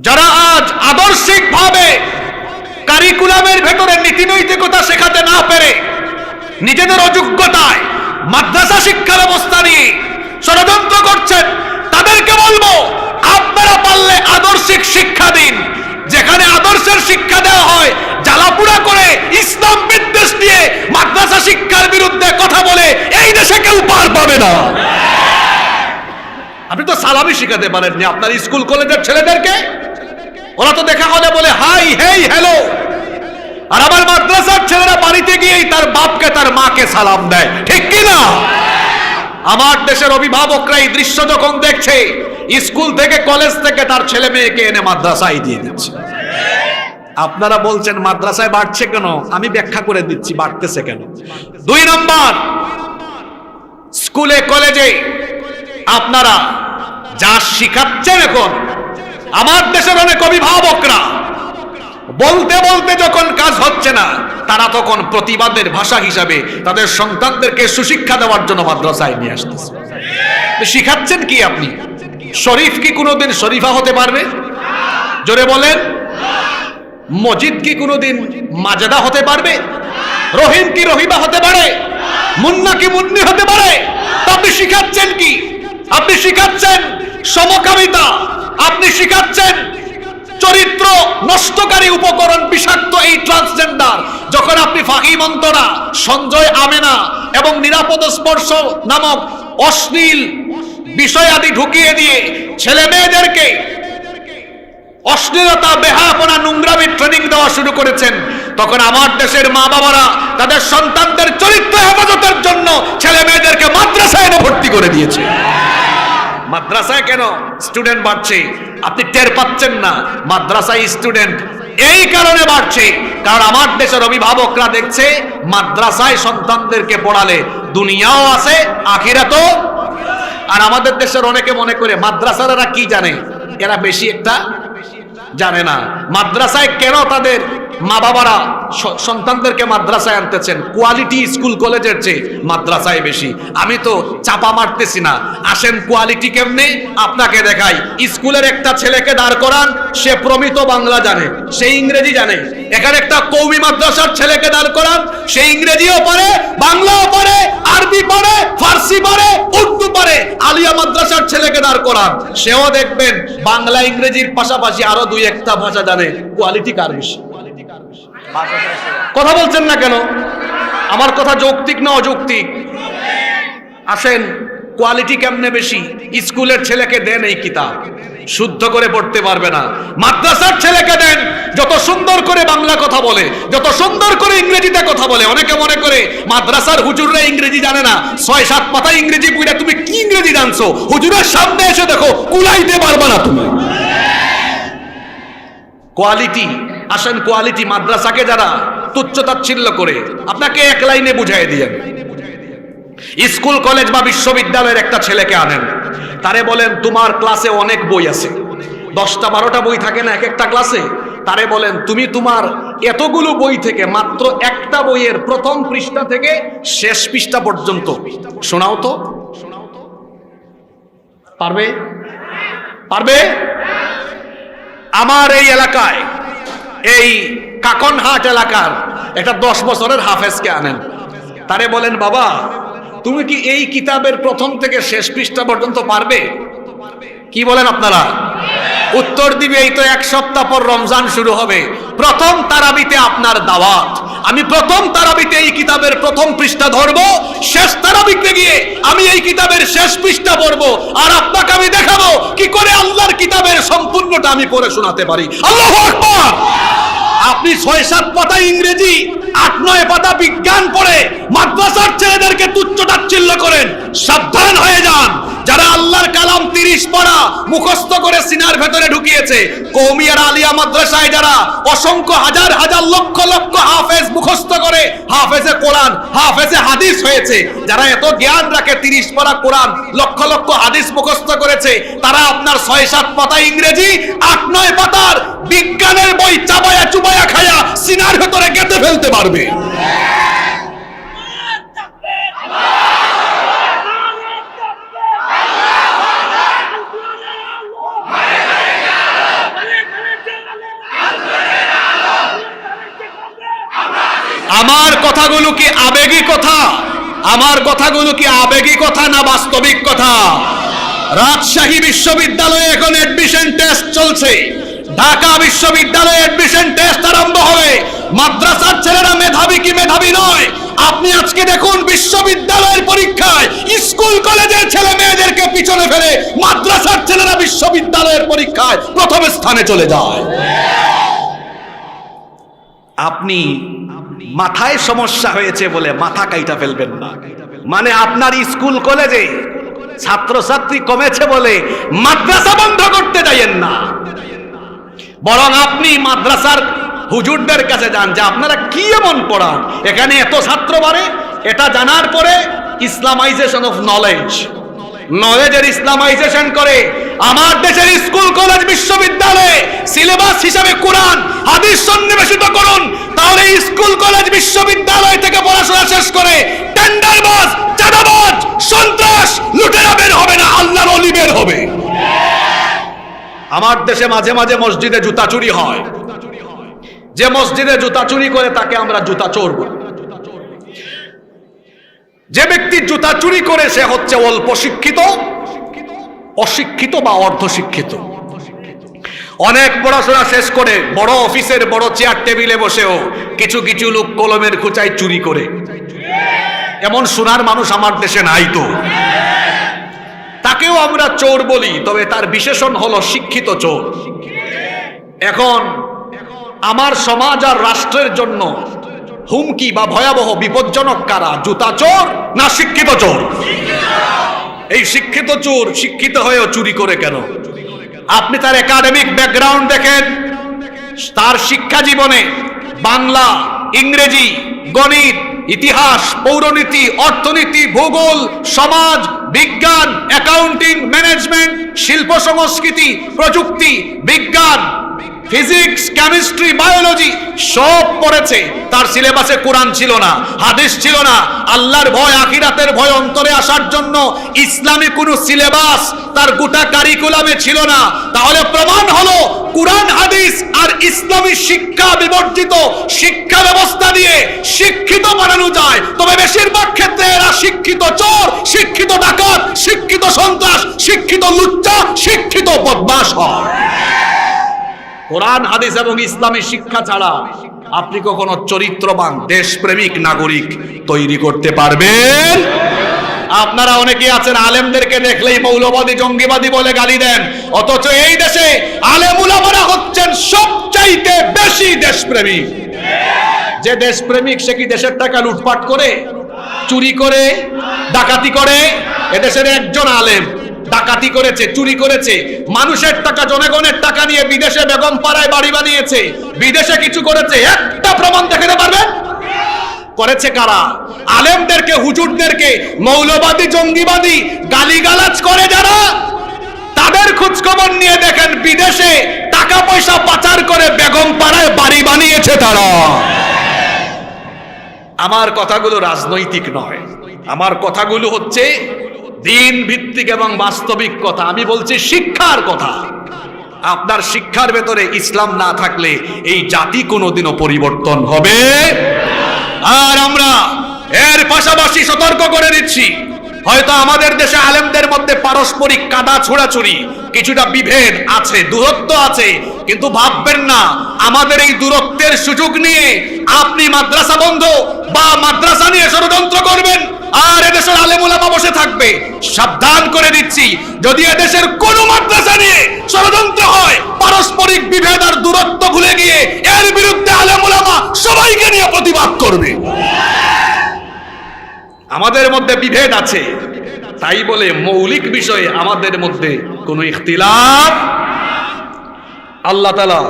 যারা আজ আদর্শিক ভাবে কারিকুলামের ভেতরে নীতি নৈতিকতা শেখাতে না পেরে নিজেদের অযোগ্যতায় মাদ্রাসা শিক্ষা ব্যবস্থা নিয়ে ষড়যন্ত্র করছেন, তাদেরকে বলবো আপনারা পারলে আদর্শিক শিক্ষা দিন। যেখানে আদর্শের শিক্ষা দেওয়া হয়, জ্বালাপুড়া করে ইসলাম বিদ্বেষ নিয়ে মাদ্রাসা শিক্ষার বিরুদ্ধে কথা বলে এই দেশে কেউ পার পাবে না। আপনি তো সালামি শিখাতে পারেননি আপনার স্কুল কলেজের ছেলেদেরকে। ওরা তো দেখা হলে বলে হাই, হেই, হ্যালো। আর আমার মাদ্রাসার ছেলেরা বাড়িতে গিয়েই তার বাপকে তার মাকে সালাম দেয়, ঠিক কি না? আমার দেশের অভিভাবকরা এই দৃশ্য যখন দেখছে, স্কুল থেকে কলেজ থেকে তার ছেলে মেয়েকে এনে মাদ্রাসায় দিয়ে দিচ্ছে। আপনারা বলছেন মাদ্রাসায় বাড়ছে কেন? আমি ব্যাখ্যা করে দিচ্ছি বাড়তেছে কেন। 2 নম্বর, স্কুলে কলেজে আপনারা যা শিখাচ্ছেন, এখন আমার দেশের অনেক অভিভাবকরা বলতে বলতে যখন কাজ হচ্ছে না, তারা তখন প্রতিবাদের ভাষা হিসাবে তাদের সন্তানদেরকে সুশিক্ষা দেওয়ার জন্য মাদ্রাসায় নিয়ে আসতেছে। শিখাচ্ছেন কি আপনি? শরীফ কি কোনোদিন শরীফা হতে পারবে? জোরে বলেন। মজিদ কি কোনোদিন মাজেদা হতে পারবে? রহিম কি রহিবা হতে পারে? মুন্না কি মুন্নি হতে পারে? আপনি শিখাচ্ছেন কি? আপনি শিখাচ্ছেন সমকামিতা, আপনি শিখাচ্ছেন চরিত্র নষ্টকারী উপকরণ, বিষাক্ত এই ট্রান্সজেন্ডার। যখন আপনি ফাহিম অন্তরা, সঞ্জয় আমেনা এবং নিরাপদ স্পর্শ নামক অশ্লীল বিষয় আদি ঢুকিয়ে দিয়ে ছেলে মেয়েদেরকে অশ্লীলতা, বেহায়াপনা, নোংরামির ট্রেনিং দেওয়া শুরু করেছেন, তখন আমার দেশের মা বাবারা তাদের সন্তানদের চরিত্র হেফাজতের জন্য ছেলে মেয়েদেরকে মাদ্রাসায় এনে ভর্তি করে দিয়েছে। মাদ্রাসায় কেন স্টুডেন্ট বাড়ছে আপনি টের পাচ্ছেন না? মাদ্রাসায় স্টুডেন্ট এই কারণে বাড়ছে, কারণ আমার দেশের অভিভাবকরা দেখছে মাদ্রাসায় সন্তানদেরকে পড়ালে দুনিয়াও আছে, আখিরাতও। আর আমাদের দেশের অনেকে মনে করে মাদ্রাসারা কি জানে, এরা বেশি একটা জানে না। মাদ্রাসায় কেন তাদের মা বাবারা সন্তানদেরকে মাদ্রাসায় আনতেছেন? কোয়ালিটি স্কুল কলেজের চেয়ে মাদ্রাসায় বেশি। আমি তো চাপা মারতেছি না, আসেন কোয়ালিটি কেমনে আপনাকে দেখাই। স্কুলের একটা ছেলেকে দাঁড় করান, সে প্রমিত বাংলা জানে, সে ইংরেজি জানে। এখানে একটা কওমি মাদ্রাসার ছেলেকে দাঁড় করান, সে ইংরেজিও পারে, বাংলাও পারে, আরবি পারে, ফার্সি পারে, উর্দু পারে। আলিয়া মাদ্রাসার ছেলেকে দাঁড় করান, সেও দেখবেন বাংলা ইংরেজির পাশাপাশি আরো 2-1টা ভাষা জানে। কোয়ালিটি কার বেশি? কথা বলছেন না কেন? আমার কথা যৌক্তিক না অযৌক্তিক? আসেন, কোয়ালিটি কেমনে বেশি? স্কুলের ছেলেকে দেন এই কিতাব, শুদ্ধ করে পড়তে পারবে না। মাদ্রাসার ছেলেকে দেন, যত সুন্দর করে বাংলা কথা বলে, যত সুন্দর করে ইংরেজিতে কথা বলে। অনেকে মনে করে মাদ্রাসার হুজুররা ইংরেজি জানে না, 6-7 পাতা ইংরেজি পড়া তুমি কি ইংরেজি জানছো? হুজুরের সামনে এসে দেখো, কুলাইতে পারবে না তুমি। কোয়ালিটি, আসেন কোয়ালিটি। মাদ্রাসাকে যারা তুচ্ছ-তাচ্ছিল্য করে, আপনাকে এক লাইনে বুঝাই দিয়ে, স্কুল কলেজ বা বিশ্ববিদ্যালয়ের একটা ছেলেকে আনেন, তারে বলেন তোমার ক্লাসে অনেক বই আছে, 10টা-12টা বই থাকে না এক একটা ক্লাসে। তারে বলেন তুমি তোমার এতগুলো বই থেকে মাত্র একটা বইয়ের প্রথম পৃষ্ঠা থেকে শেষ পৃষ্ঠা পর্যন্ত শোনাও তো। পারবে? পারবে? আমার এই এলাকায়, এই কাকনহাট এলাকার একটা 10 বছরের হাফেজকে আনেন, তারে বলেন বাবা তুমি কি এই কিতাবের প্রথম থেকে শেষ পৃষ্ঠা পর্যন্ত পারবে? কি বলেন আপনারা? উত্তর দিবে এই তো 1 সপ্তাহ পর রমজান শুরু হবে, প্রথম তারাবিতে আপনার দাওয়াত। আমি প্রথম তারাবিতে এই কিতাবের প্রথম পৃষ্ঠা ধরবো, শেষ তারাবিতে গিয়ে আমি এই কিতাবের শেষ পৃষ্ঠা পড়বো, আর আপনাকে আমি দেখাবো কি করে আল্লাহর কিতাবের সম্পূর্ণটা আমি পড়ে শোনাতে পারি। আল্লাহু আকবার। আপনি 6-7 পাতা ইংরেজি, 8-9 পাতা বিজ্ঞান পড়ে মাদ্রাসার ছেলেদেরকে তুচ্ছ তাচ্ছিল্য করেন। সাবধান হয়ে যান। যারা আল্লাহর কালাম 30 পারা মুখস্থ করে সিনার ভেতরে ঢুকিয়েছে, কওমিয়ার আলিয়া মাদ্রাসায় যারা অসংখ্য হাজার হাজার লক্ষ লক্ষ হাফেজ মুখস্থ করে হাফেজে কোরআন হাফেজে হাদিস হয়েছে, যারা এত জ্ঞান রাখে 30 পারা কোরআন লক্ষ লক্ষ হাদিস মুখস্থ করেছে, তারা আপনার 6-7 পাতা ইংরেজি 8-9 পাতার বিজ্ঞানের বই চাবায়া চুবায়া খায়া সিনার ভেতরে গেঁথে ফেলতে পারবে। আমার কথাগুলো কি আবেগী কথা? আমার কথাগুলো কি আবেগী কথা না বাস্তবিক কথা? রাজশাহী বিশ্ববিদ্যালয়ে এখন অ্যাডমিশন টেস্ট চলছে, ঢাকা বিশ্ববিদ্যালয়ে অ্যাডমিশন টেস্ট আরম্ভ হবে। মাদ্রাসার ছেলেরা মেধাবী কি মেধাবী নয়? আপনি আজকে দেখুন বিশ্ববিদ্যালয়ের পরীক্ষায় স্কুল কলেজের ছেলে মেয়েদেরকে পিছনে ফেলে মাদ্রাসার ছেলেরা বিশ্ববিদ্যালয়ের পরীক্ষায় প্রথম স্থানে চলে যায়। আপনি মাথায় সমস্যা হয়েছে বলে মাথা কাইটা ফেলবেন না। মানে আপনার স্কুল কলেজে ছাত্রছাত্রী কমেছে বলে মাদ্রাসা বন্ধ করতে যাইয়েন না, বরং আপনি মাদ্রাসার হুজুরদের কাছে যান যে আপনারা কি এমন পড়ান, এখানে এত ছাত্র বাড়ে। এটা জানার পরে ইসলামাইজেশন অফ নলেজের ইসলামাইজেশন করে আমার দেশের স্কুল কলেজ বিশ্ববিদ্যালয়ে সিলেবাস হিসাবে কোরআন হাদিস সন্নিবেশিত করুন। তাহলে স্কুল কলেজ বিশ্ববিদ্যালয় থেকে পড়াশোনা শেষ করে টেন্ডারবাজ, চাঁদাবাজ, সন্ত্রাস, লুটেরা বের হবে না, আল্লাহর ওলি বের হবে। আমার দেশে মাঝে মাঝে মসজিদে জুতা চুরি হয়। যে মসজিদে জুতা চুরি করে তাকে আমরা জুতা চোর বলি। যে ব্যক্তি জুতা চুরি করে সে হচ্ছে অল্প শিক্ষিত, অশিক্ষিত বা অর্ধশিক্ষিত। অনেক পড়াশোনা শেষ করে বড় অফিসের বড় চেয়ার টেবিলে বসেও কিছু কিছু লোক কলমের খোঁচায় চুরি করে। এমন সোনার মানুষ আমার দেশে নাই তো। তাকেও আমরা চোর বলি, তবে তার বিশেষণ হলো শিক্ষিত চোর। এখন আমার সমাজ আর রাষ্ট্রের জন্য হুমকি বা ভয়াবহ বিপজ্জনক কারা? জুতা চোর না শিক্ষিত চোর? এই শিক্ষিত চোর শিক্ষিত হয়েও চুরি করে কেন? আপনি তার একাডেমিক ব্যাকগ্রাউন্ড দেখেন, তার শিক্ষা জীবনে বাংলা, ইংরেজি, গণিত, ইতিহাস, পৌরনীতি, অর্থনীতি, ভূগোল, সমাজ বিজ্ঞান, অ্যাকাউন্টিং, ম্যানেজমেন্ট, শিল্প সংস্কৃতি, প্রযুক্তি বিজ্ঞান, ফিজিক্স, কেমিস্ট্রি, বায়োলজি সব পড়েছে। তার সিলেবাসে কোরআন ছিল না, হাদিস ছিল না, আল্লাহর ভয় আখিরাতের ভয় অন্তরে আসার জন্য ইসলামী কোনো সিলেবাস তার গোটা কারিকুলামে ছিল না। তাহলে প্রমাণ হলো কোরআন হাদিস আর ইসলামী শিক্ষা বিবর্জিত শিক্ষা ব্যবস্থা দিয়ে শিক্ষিত বানানো যায়। তবে বেশিরভাগ ক্ষেত্রে এরা শিক্ষিত চোর, শিক্ষিত ডাকাত, শিক্ষিত সন্ত্রাস, শিক্ষিত লুচ্চা, শিক্ষিত বদমাশ হয়। কোরআন হাদিস এবং ইসলামী শিক্ষা ছাড়া আপনি কখনো চরিত্রবান দেশপ্রেমিক নাগরিক তৈরি করতে পারবেন? আপনারা অনেকে আছেন আলেমদেরকে দেখলেই মৌলবাদী, জঙ্গিবাদী বলে গালি দেন, অথচ এই দেশে আলেম উলামারা হচ্ছেন সবচাইতে বেশি দেশপ্রেমিক। যে দেশপ্রেমিক সে কি দেশের টাকা লুটপাট করে, চুরি করে, ডাকাতি করে? এদেশের একজন আলেম ডাকাতি করেছে, চুরি করেছে, মানুষের টাকা, জনগণের টাকা নিয়ে বিদেশে বেগম পাড়ায় বাড়ি বানিয়েছে, বিদেশে কিছু করেছে, একটা প্রমাণ দেখাতে পারবেন? করেছে কারা? আলেমদেরকে, হুজুরদেরকে মৌলবাদী, জঙ্গিবাদী গালিগালাজ করে যারা, তাদের খোঁজ খবর নিয়ে দেখেন বিদেশে টাকা পয়সা পাচার করে বেগম পাড়ায় বাড়ি বানিয়েছে তারা। আমার কথাগুলো রাজনৈতিক নয়, আমার কথাগুলো হচ্ছে দিন ভিত্তিক এবং বাস্তবিক কথা। আমি বলছি শিক্ষার কথা। আপনার শিক্ষার ভেতরে ইসলাম না থাকলে এই জাতি কোনোদিনও পরিবর্তন হবে। আর আমরা এর পাশাপাশি সতর্ক করে দিচ্ছি, হয়তো আমাদের দেশে আলেমদের মধ্যে পারস্পরিক কাদা ছোড়াছুড়ি, কিছুটা বিভেদ আছে, দূরত্ব আছে, কিন্তু ভাববেন না আমাদের এই দূরত্বের সুযোগ নিয়ে আপনি মাদ্রাসা বন্ধ বা মাদ্রাসা নিয়ে ষড়যন্ত্র করবেন আর এদেশের আলেম ওলামা বসে থাকবে। সাবধান করে দিচ্ছি, যদি এদেশের কোন মাদ্রাসা নিয়ে ষড়যন্ত্র হয়, পারস্পরিক বিভেদ আর দূরত্ব ভুলে গিয়ে এর বিরুদ্ধে আলেম ওলামা সবাইকে নিয়ে প্রতিবাদ করবে। আমাদের মধ্যে বিভেদ আছে, তাই বলে মৌলিক বিষয়ে আমাদের মধ্যে কোনো ইখতিলাফ। আল্লাহ তাআলা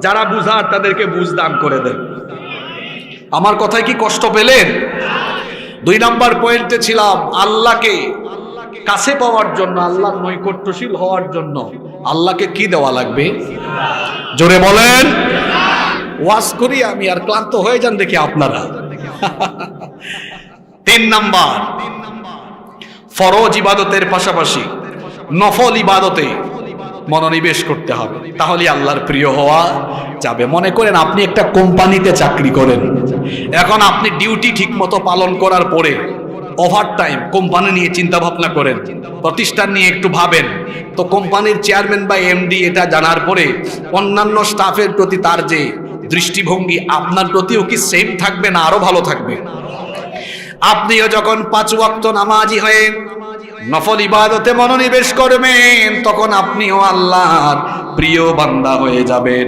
যারা বুঝার তাদেরকে বুঝ দান করে দেন। আমার কথায় কি কষ্ট পেলেন? 2 নাম্বার পয়েন্টে ছিলাম, আল্লাহকে কাছে পাওয়ার জন্য, আল্লাহর নৈকট্যশীল হওয়ার জন্য আল্লাহকে কি দেওয়া লাগবে? জোরে বলেন। ওয়াজ করি আমি, আর ক্লান্ত হয়ে যান দেখি আপনারা। 3 নাম্বার, ফরজ ইবাদতের পাশাপাশি নফল ইবাদতে মনোনিবেশ করতে হবে, তাহলে আল্লাহর প্রিয় হওয়া যাবে। মনে করেন আপনি একটা কোম্পানিতে চাকরি করেন, এখন আপনি ডিউটি ঠিক মতো পালন করার পরে ওভার টাইম কোম্পানি নিয়ে চিন্তা ভাবনা করেন, প্রতিষ্ঠান নিয়ে একটু ভাবেন, তো কোম্পানির চেয়ারম্যান বা এমডি এটা জানার পরে অন্যান্য স্টাফের প্রতি তার যে দৃষ্টিভঙ্গি, আপনার প্রতিও কি সেম থাকবে না আরো ভালো থাকবে? আপনিও যখন 5 ওয়াক্ত নামাজি হয়ে নফল ইবাদতে মনোনিবেশ করবেন, তখন আপনিও আল্লাহর প্রিয় বান্দা হয়ে যাবেন,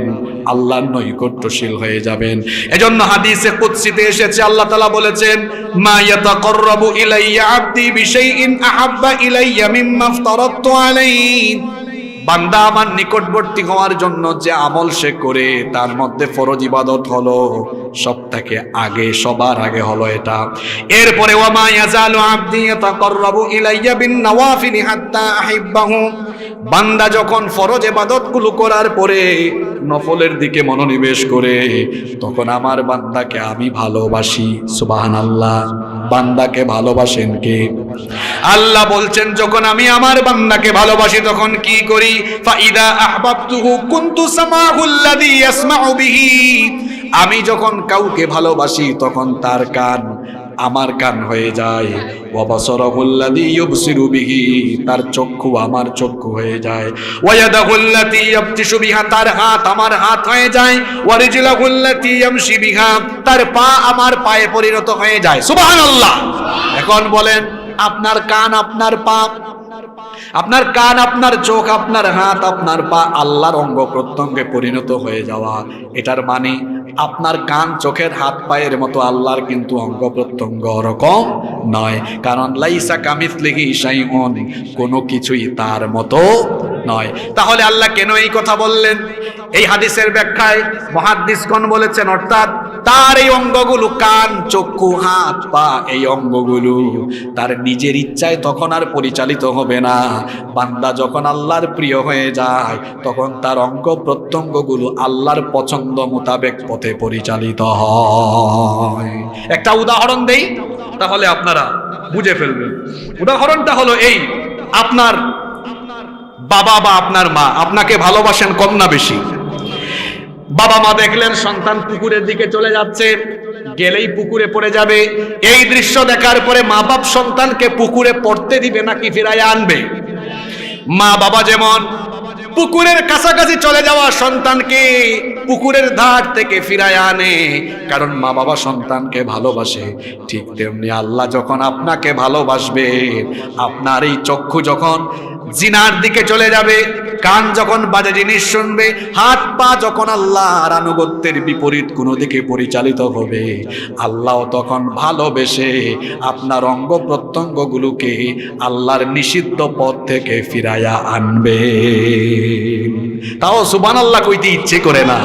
আল্লাহর নৈকট্যশীল হয়ে যাবেন। এজন্য হাদিসে কুদসিতে এসেছে, আল্লাহ তাআলা বলেছেন, মা ইয়াতাকাররাবু ইলাইয়া আবদি বিশাইইন আহাব্বা ইলাইয়া মিম্মা আফতারাতু আলাইহি। বান্দা আমার নিকটবর্তী হওয়ার জন্য যে আমল সে করে, তার মধ্যে ফরজ ইবাদত হলো সবথেকে আগে, সবার আগে হলো এটা। এরপরে ওয়া মা ইয়াজালু আবদি ইয়াতাকাররাবু ইলাইয়া বিন নওয়াফিল হাত্তা আহিব্বাহু। বান্দা যখন ফরজ ইবাদতগুলো করার পরে নফলের দিকে মনোনিবেশ করে, তখন আমার বান্দাকে আমি ভালোবাসি। সুবহানাল্লাহ। বান্দাকে ভালোবাসেন কে? আল্লাহ বলছেন, যখন আমি আমার বান্দাকে ভালোবাসি তখন কি করি? ফাইদা আহবাবতুহু কুনতু সামাহুল্লাযী ইয়াসমাউ বিহি। আমি যখন কাউকে ভালোবাসি তখন তার কান আমার কান হয়ে যায়। ওয়া বাসারাহুল্লাযী ইউবসিরু বিহি, তার চক্ষু আমার চক্ষু হয়ে যায়। ওয়া ইয়াদাহুল্লাতী ইয়াবতিশু বিহা, তার হাত আমার হাত হয়ে যায়। ওয়া রিজলাহুল্লাতী ইয়ামশি বিহা, তার পা আমার পায়ে পরিণত হয়ে যায়। সুবহানাল্লাহ। এখন বলেন, আপনার কান, আপনার পা, আপনার কান, আপনার চোখ, আপনার হাত, আপনার পা আল্লাহর অঙ্গ প্রত্যঙ্গে পরিণত হয়ে যাওয়া, এটার মানে আপনার কান, চোখের, হাত, পায়ের মতো আল্লাহর কিন্তু অঙ্গ প্রত্যঙ্গ ওরকম নয়। কারণ লাইসা কামিসলিহি শাইউন, কোনো কিছুই তার মতো নয়। তাহলে আল্লাহ কেন এই কথা বললেন? এই হাদিসের ব্যাখ্যায় মুহাদ্দিসগণ বলেছেন, অর্থাৎ তার এই অঙ্গগুলো, কান, চক্ষু, হাত, পা, এই অঙ্গগুলো তার নিজের ইচ্ছায় তখন আর পরিচালিত হবে না। বান্দা যখন আল্লাহর প্রিয় হয়ে যায়, তখন তার অঙ্গ প্রত্যঙ্গগুলো আল্লাহর পছন্দ মোতাবেক পথে পরিচালিত হয়। একটা উদাহরণ দেই, তাহলে আপনারা বুঝে ফেলবেন। উদাহরণটা হলো এই, আপনার বাবা বা আপনার মা আপনাকে ভালোবাসেন কম না বেশি? বাবা মা দেখলেন সন্তান পুকুরের দিকে চলে যাচ্ছে, গেলেই পুকুরে পড়ে যাবে। এই দৃশ্য দেখার পরে মা বাপ সন্তানকে পুকুরে পড়তে দিবে নাকি ফিরাইয়া আনবে? মা বাবা যেমন পুকুরের কাছাকাছি চলে যাওয়া সন্তানকে পুকুরের ধার থেকে ফিরায় আনে, কারণ মা বাবা সন্তানকে ভালোবাসে, ঠিক তেমনি আল্লাহ যখন আপনাকে ভালোবাসবে, আপনার এই চক্ষু যখন জিনার দিকে চলে যাবে, কান যখন বাজে জিনিস শুনবে, হাত পা যখন আল্লাহর আনুগত্যের বিপরীত কোনো দিকে পরিচালিত হবে, আল্লাহ তখন ভালোবেসে আপনার অঙ্গ প্রত্যঙ্গগুলোকে আল্লাহর নিষিদ্ধ পথ থেকে ফিরাইয়া আনবে। তাও সুবহানাল্লাহ কইতে ইচ্ছে করে না।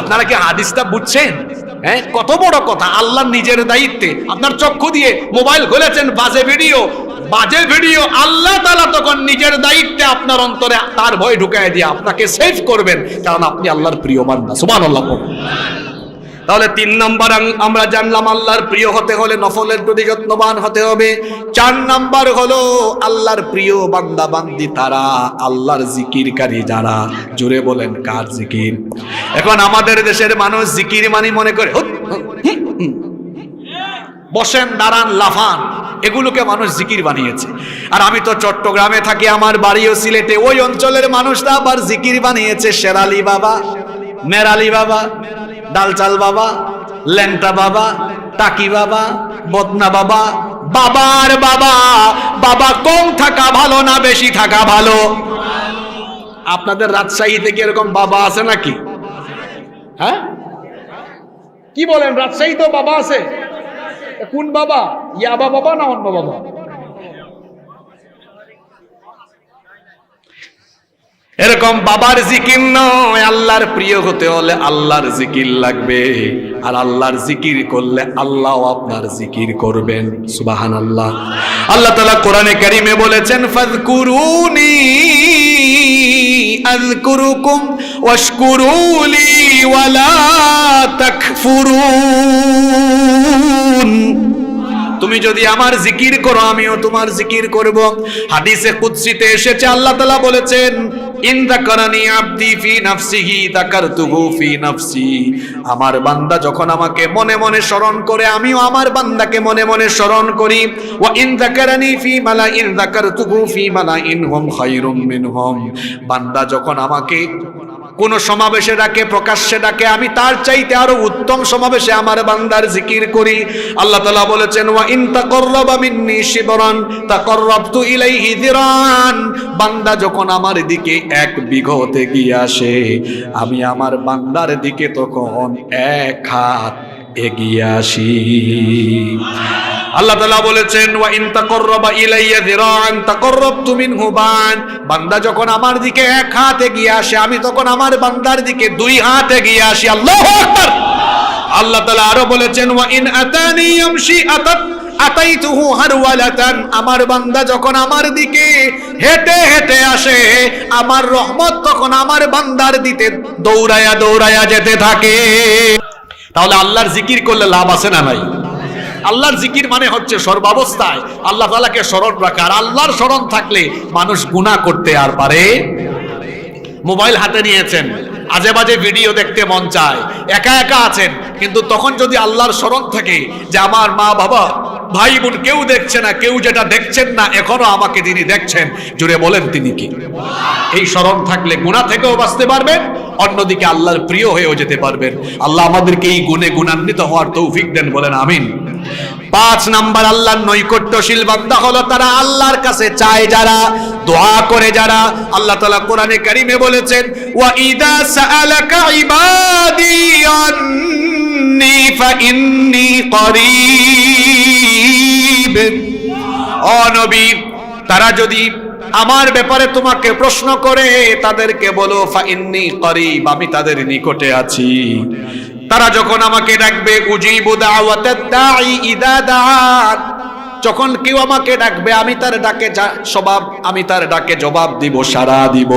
আপনারা কি হাদিসটা বুঝছেন? হ্যাঁ, কত বড় কথা। আল্লাহ নিজের দায়িত্বে আপনার চক্ষু দিয়ে মোবাইল খুলেছেন, বাজে ভিডিও আল্লাহ তাআলা তখন নিজের দায়িত্বে আপনার অন্তরে তার ভয় ঢুকায় দিয়ে আপনাকে সেভ করবেন, কারণ আপনি আল্লাহর প্রিয় বান্দা। সুবহানাল্লাহ। তাহলে 3 নাম্বার আমরা জানলাম, আল্লাহর প্রিয় হতে হলে নফলের প্রতি যত্নবান হতে হবে। 4 নাম্বার হলো আল্লাহর প্রিয় বান্দা বান্দি তারা, আল্লাহর জিকিরকারী যারা। জোরে বলেন, কার জিকির? এখন আমাদের দেশের মানুষ জিকির মানে মনে করে বসেন, দাঁড়ান, লাফান, এগুলোকে মানুষ জিকির বানিয়েছে। আর আমি তো চট্টগ্রামে থাকি, আমার বাড়িও সিলেটে। ওই অঞ্চলের মানুষরা আবার জিকির বানিয়েছে শেরালি বাবা, মেরালি বাবা, ডালচাল বাবা, ল্যাংটা বাবা, টাকি বাবা, বদনা বাবা। বাবার বাবা, বাবা কম থাকা ভালো না বেশি থাকা ভালো? আপনাদের রাজশাহীতে কি এরকম বাবা আছে নাকি? হ্যাঁ, কি বলেন? রাজশাহীতেও বাবা আছে? কোন বাবা? ইয়াবা বাবা না অন্য বাবা? এরকম বাবার জিকির নয়, আল্লাহর প্রিয় হতে হলে আল্লাহর জিকির লাগবে। আর আল্লাহর জিকির করলে আল্লাহ আপনার জিকির করবেন। সুবহানাল্লাহ। আল্লাহ তাআলা কোরআনে কারীমে বলেছেন, ফাযকুরুনি আযকুরুকুম ওয়াশকুরুলি ওয়ালা তাকফুরুন। তুমি যদি আমার জিকির করো আমিও তোমার জিকির করব। হাদিসে কুদসিতে এসেছে, আল্লাহ তাআলা বলেছেন, ইন যাকারানি আবদি ফি নাফসিহি যাকারতুহু ফি নাফসি। আমার বান্দা যখন আমাকে মনে মনে স্মরণ করে আমিও আমার বান্দাকে মনে মনে স্মরণ করি। ওয়া ইন যাকারানি ফি মালাইন যাকারতুহু ফি মালাইন হুম খায়রুম মিনহুম। বান্দা যখন আমাকে কোন সমাবেশে ডাকে, প্রকাশ্যে ডাকে, আমি তার চাইতে আরো উত্তম সমাবেশে আমার বান্দার জিকির করি। আল্লাহ তাআলা বলেছেন, ওয়া ইন তাকাররাবা মিন্নি শিবরান তাকাররাবতু ইলাইহি যিরান। বান্দা যখন আমার দিকে এক বিঘত এগিয়ে আসে আমি আমার বান্দার দিকে তখন এক হাত এগিয়ে আসি। আল্লাহ তাআলা বলেছেন, ওয়া ইন তাকাররাবা ইলাইয়া যিরান তাকাররাবতু মিনহু বান। বান্দা যখন আমার দিকে এক হাত এগিয়ে আসে আমি তখন আমার বান্দার দিকে দুই হাত এগিয়ে আসি। আল্লাহু আকবার। আল্লাহ তাআলা আরো বলেছেন, ওয়া ইন আতানি ইয়ামশি আতাইতুহু হারওয়ালাতান। আমার বান্দা যখন আমার দিকে হেঁটে হেঁটে আসে আমার রহমত তখন আমার বান্দার দিকে দৌড়ায়া দৌড়ায়া যেতে থাকে। তাহলে আল্লাহর জিকির করলে লাভ আছে না নাই? আল্লাহর জিকির মানে হচ্ছে সর্বাবস্থায় আল্লাহ তাআলাকে স্মরণ রাখা। আর আল্লাহর স্মরণ থাকলে মানুষ গুনাহ করতে আর পারে। মোবাইল হাতে নিয়েছেন, আজে বাজে ভিডিও দেখতে মন চায়, একা একা আছেন, কিন্তু তখন যদি আল্লাহর স্মরণ থাকে যে আমার মা বাবা ভাই বোন কেউ দেখছে না, কেউ যেটা দেখছেন না এখনো আমাকে যিনি দেখছেন, জুড়ে বলেন তিনি কি? এই স্মরণ থাকলে গুনাহ থেকেও বাঁচতে পারবেন, অন্যদিকে আল্লাহর প্রিয় হয়েও যেতে পারবেন। আল্লাহ আমাদেরকে এই গুণে গুণান্বিত হওয়ার তৌফিক দেন, বলেন আমিন। 5 নাম্বার আল্লাহর নৈকট্যশীল বান্দা হলো তারা আল্লাহর কাছে চায় যারা, দোয়া করে যারা। আল্লাহ তাআলা কোরআনে কারীমে বলেছেন, ওয়া ইযা সাআলাকা ইবাদি আন্নী ফাইন্নী করিব। ও নবী, তারা যদি আমার ব্যাপারে তোমাকে প্রশ্ন করে তাদেরকে বলো ফাইন্নী করিব, আমি তাদের নিকটে আছি। তারা যখন আমাকে ডাকবে, উজিবু দাওয়াতাদ দাঈ ইযা দাআন, যখন কেউ আমাকে ডাকবে আমি তার ডাকে জবাব দিব, সাড়া দিব।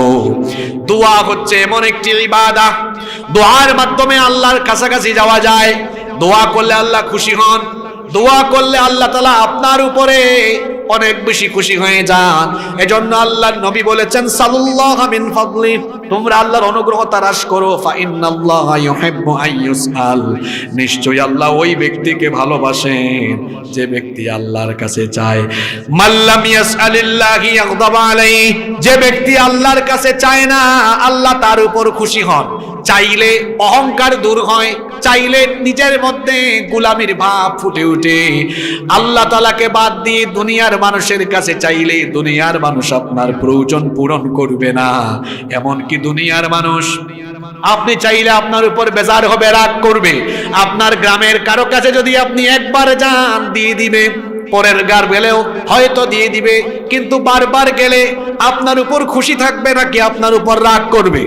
দোয়া হচ্ছে এমন একটি ইবাদত, দোয়ার মাধ্যমে আল্লাহর কাছাকাছি যাওয়া যায়। দোয়া করলে আল্লাহ খুশি হন, দোয়া করলে আল্লাহ তাআলা আপনার উপরে অনেক বেশি খুশি হয়ে যান। এজন্য আল্লাহর নবী বলেছেন, সাল্লাল্লাহু মিন ফাদলি, তোমরা আল্লাহর অনুগ্রহ তালাশ করো। ফা ইন্নাল্লাহা ইউহিব্বু আইয়ুসআল, নিশ্চয়ই আল্লাহ ওই ব্যক্তিকে ভালোবাসেন যে ব্যক্তি আল্লাহর কাছে চায়। মাল্লাম ইয়াসআলিল্লাহি ইয়াগদাব আলাইহি, যে ব্যক্তি আল্লাহর কাছে চায় না আল্লাহ তার উপর খুশি হন। চাইলে অহংকার দূর হয়, চাইলে নিজের মধ্যে গোলামির ভাব ফুটে ওঠে। আল্লাহ তাআলাকে বাদ দিয়ে দুনিয়ার মানুষের কাছে চাইলে দুনিয়ার মানুষ আপনার প্রয়োজন পূরণ করবে না। এমনকি দুনিয়ার মানুষ আপনি চাইলে আপনার উপর বেজার হবে, রাগ করবে। আপনার গ্রামের কারো কাছে যদি আপনি একবার যান দিয়ে দিবে, পরের গার গেলেও হয়তো দিয়ে দিবে, কিন্তু বারবার গেলে আপনার উপর খুশি থাকবে নাকি আপনার উপর রাগ করবে?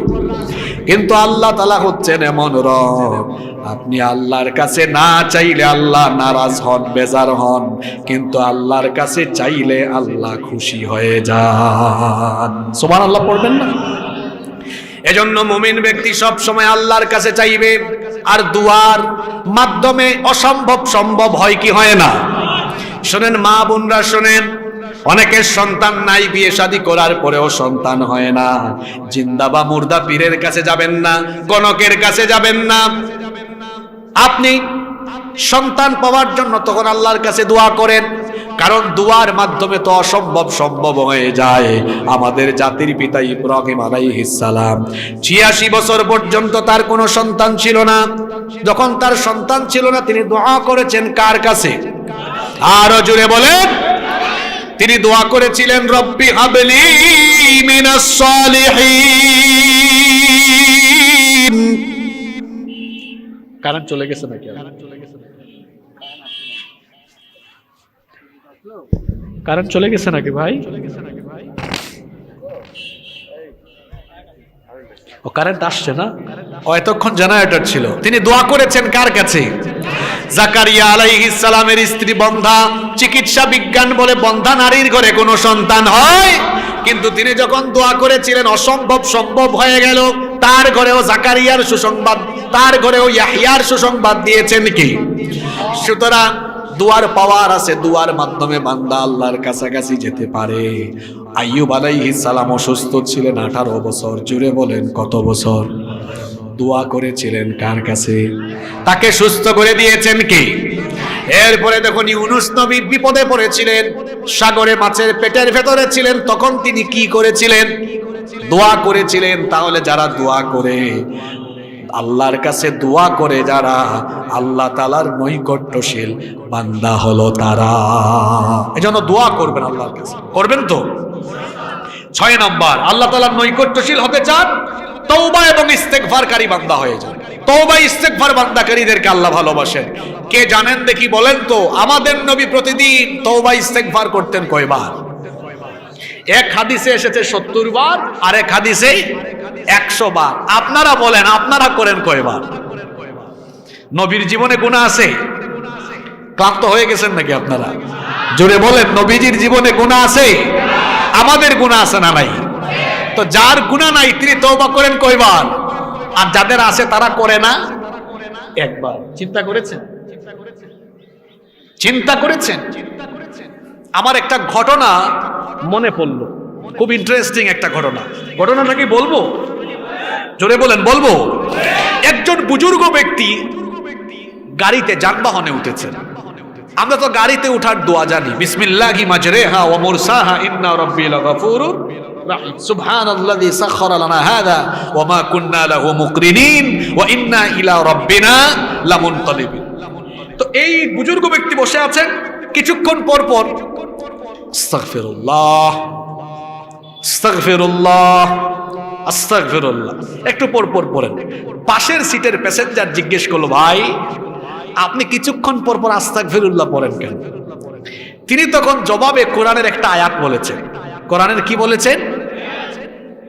কিন্তু আল্লাহ তাআলা হচ্ছেন এমন রব, আপনি আল্লাহর কাছে না চাইলে আল্লাহ নারাজ হন, বেজার হন, কিন্তু আল্লাহর কাছে চাইলে আল্লাহ খুশি হয়ে যান। সুবহানাল্লাহ পড়বেন না? এজন্য মুমিন ব্যক্তি সব সময় আল্লাহর কাছে চাইবে। আর দুয়ার মাধ্যমে অসম্ভব সম্ভব হয় কি হয় না? শোনেন মা বোনরা, শোনেন, অনেকের সন্তান নাই, বিয়ে শাদী করার পরেও সন্তান হয় না। জিন্দা বা মুর্দা পীরের কাছে যাবেন না, গণকের কাছে যাবেন না। আপনি সন্তান পাওয়ার জন্য তখন আল্লাহর কাছে দোয়া করেন, কারণ দুয়ার মাধ্যমে তো অসম্ভব সম্ভব হয়ে যায়। আমাদের জাতির পিতা ইব্রাহিম আলাইহিস সালাম ৮৬ বছর পর্যন্ত তার কোনো সন্তান ছিল না। যখন তার সন্তান ছিল না তিনি দোয়া করেছেন কার কাছে? আরো জোরে বলেন। তিনি দোয়া করেছিলেন, রব্বি হাবলি মিনাস সালিহিন। কারণ চলে গেছে নাকি? কারেন্ট চলে গেছে নাকি ভাই? ও কারেন্ট আসছে না, ও এতক্ষণ জেনারেটর ছিল। তিনি দোয়া করেছেন কার কাছে? জাকারিয়া আলাইহিস সালামের স্ত্রী বন্ধা। চিকিৎসা বিজ্ঞান বলে বন্ধা নারীর ঘরে কোনো সন্তান হয়, কিন্তু তিনি যখন দোয়া করেছিলেন অসম্ভব সম্ভব হয়ে গেল। তার ঘরেও জাকারিয়ার সুসংবাদ, তার ঘরেও ইয়াহইয়ার সুসংবাদ দিয়েছেন কি? সুতরাং দুয়ার পাওয়ার আছে, দুয়ার মাধ্যমে বান্দা আল্লাহর কাছাকাছি যেতে পারে। আইয়ুব আলাইহিস সালাম অসুস্থ ছিলেন 18 বছর। জুড়ে বলেন কত বছর? দোয়া করেছিলেন কার কাছে? তাকে সুস্থ করে দিয়েছেন কি? এরপরে দেখুন ইউনূস নবী বিপদে পড়েছিলেন, সাগরে মাছের পেটের ভেতরে ছিলেন, তখন তিনি কি করেছিলেন? দোয়া করেছিলেন। তাহলে যারা দোয়া করে, আল্লাহর কাছে দোয়া করে যারা, আল্লাহ তাআলার নৈকট্যশীল বান্দা হলো তারা। এজন্য দোয়া করবেন আল্লাহর কাছে, করবেন তো? 6 নম্বর, আল্লাহ তাআলার নৈকট্যশীল হতে চান, তওবা এবং ইস্তেগফারকারী বান্দা হয়ে যান। তওবা ইস্তেগফার বান্দাকারীদেরকে আল্লাহ ভালোবাসেন। কে জানেন দেখি বলেন তো? আমাদের নবী প্রতিদিন তওবা ইস্তেগফার করতেন কয়বার? এক হাদিসে এসেছে 70 বার, আর এক হাদিসে 100 বার। আপনারা বলেন, আপনারা করেন কয়বার? নবীর জীবনে গুনাহ আছে? ক্লান্ত হয়ে গেছেন নাকি আপনারা? জোরে বলেন, নবীজির জীবনে গুনাহ আছে? আমাদের গুনাহ আছে না নাই? তো যার গুনাহ নাই তিনি তওবা করেন কয়বার? আর যাদের আছে তারা করে না একবার। চিন্তা করেছেন? চিন্তা করেছেন? আমার একটা ঘটনা মনে পড়লো, খুব ইন্টারেস্টিং একটা ঘটনা। ঘটনাটা কি বলবো? জোরে বলেন, বলবো? একজন বুজুর্গ ব্যক্তি গাড়িতে, যানবাহনে উঠেছেন। আমরা তো গাড়িতে উঠার দোয়া জানি, বিসমিল্লাহি মাজরিহা ওয়া মুরসাহা ইন্না রাব্বি লাগাফুরুর রাহিম, সুবহানাল্লাযী সাখখারা লানা হাযা ওয়া মা কুন্না লাহু মুকরিনিন ওয়া ইন্না ইলা রাব্বিনা লামুনকালিবুন। তো এই বুজুর্গ ব্যক্তি বসে আছেন, কিছুক্ষণ পর পর আস্তাগফিরুল্লাহ আস্তাগফিরুল্লাহ আস্তাগফিরুল্লাহ একটু পর পর পড়েন। পাশের সিটের প্যাসেঞ্জার জিজ্ঞেস করলো, ভাই আপনি কিছুক্ষণ পর পর আস্তাগফিরুল্লাহ পড়েন কেন? তিনি তখন জবাবে কোরআনের একটা আয়াত বলেছেন। কোরআনের কি বলেছেন?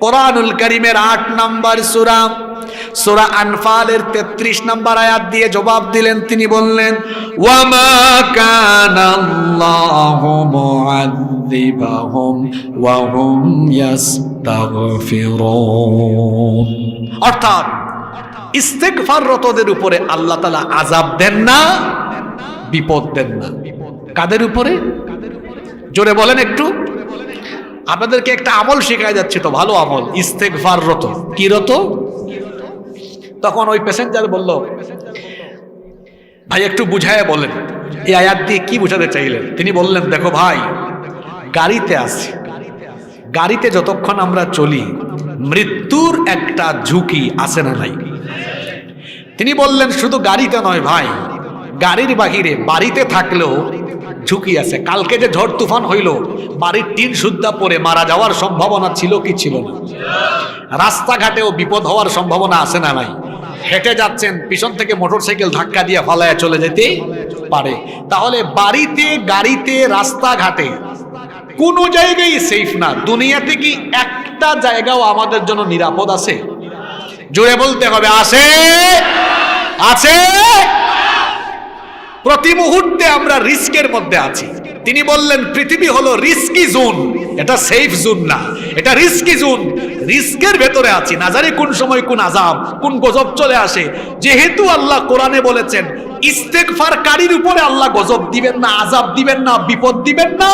কোরআনুল কারীমের 8 নম্বর সূরা, সূরা আনফালের 33 নম্বর আয়াত দিয়ে জবাব দিলেন। তিনি বললেন, ওয়া মা কানাল্লাহু মুআযযিবাহুম ওয়া হুম ইস্তাগফিরুন। অর্থাৎ ইস্তেগফাররতদের উপরে আল্লাহ তাআলা আযাব দেন না, বিপদ দেন না। কাদের উপরে? জোরে বলেন একটু। আপনাদেরকে একটা আমল শেখায় যাচ্ছে, তো ভালো আমল, ইস্তেগফাররত। কি রত? তখন ওই প্যাসেঞ্জার বলল, ভাই একটু বুঝায় বলেন এই আয়াত দিয়ে কি বোঝাতে চাইলেন? তিনি বললেন, দেখো ভাই, গাড়িতে আছি, গাড়িতে যতক্ষণ আমরা চলি মৃত্যুর একটা ঝুঁকি আছে না নাই? তিনি বললেন, শুধু গাড়িতে নয় ভাই, গাড়ির বাহিরে বাড়িতে থাকলেও ঝুঁকি আছে। কালকে যে ঝড় তুফান হইল, বাড়ির টিন সুদ্ধা পড়ে মারা যাওয়ার সম্ভাবনা ছিল কি ছিল না? রাস্তাঘাটেও বিপদ হওয়ার সম্ভাবনা আছে না নাই? হেঁটে যাচ্ছেন, পিছন থেকে মোটরসাইকেল ধাক্কা দিয়ে ফালায়া চলে যেতে পারে। তাহলে বাড়িতে, গাড়িতে, রাস্তাঘাটে কোনো জায়গায় সেফ না। দুনিয়াতে কি একটা জায়গাও আমাদের জন্য নিরাপদ আছে? জোরে বলতে হবে, আছে? আছে? প্রতি মুহূর্তে আমরা রিস্কের মধ্যে আছি। তিনি বললেন, পৃথিবী হলো রিস্কি জোন, এটা সেফ জোন না, এটা রিস্কি জোন। রিস্কের ভেতরে আছি, না জানি কোন সময় কোন আযাব, কোন গজব চলে আসে। যেহেতু আল্লাহ কোরআনে বলেছেন ইস্তেগফারকারীর উপরে আল্লাহ গজব দিবেন না, আযাব দিবেন না, বিপদ দিবেন না,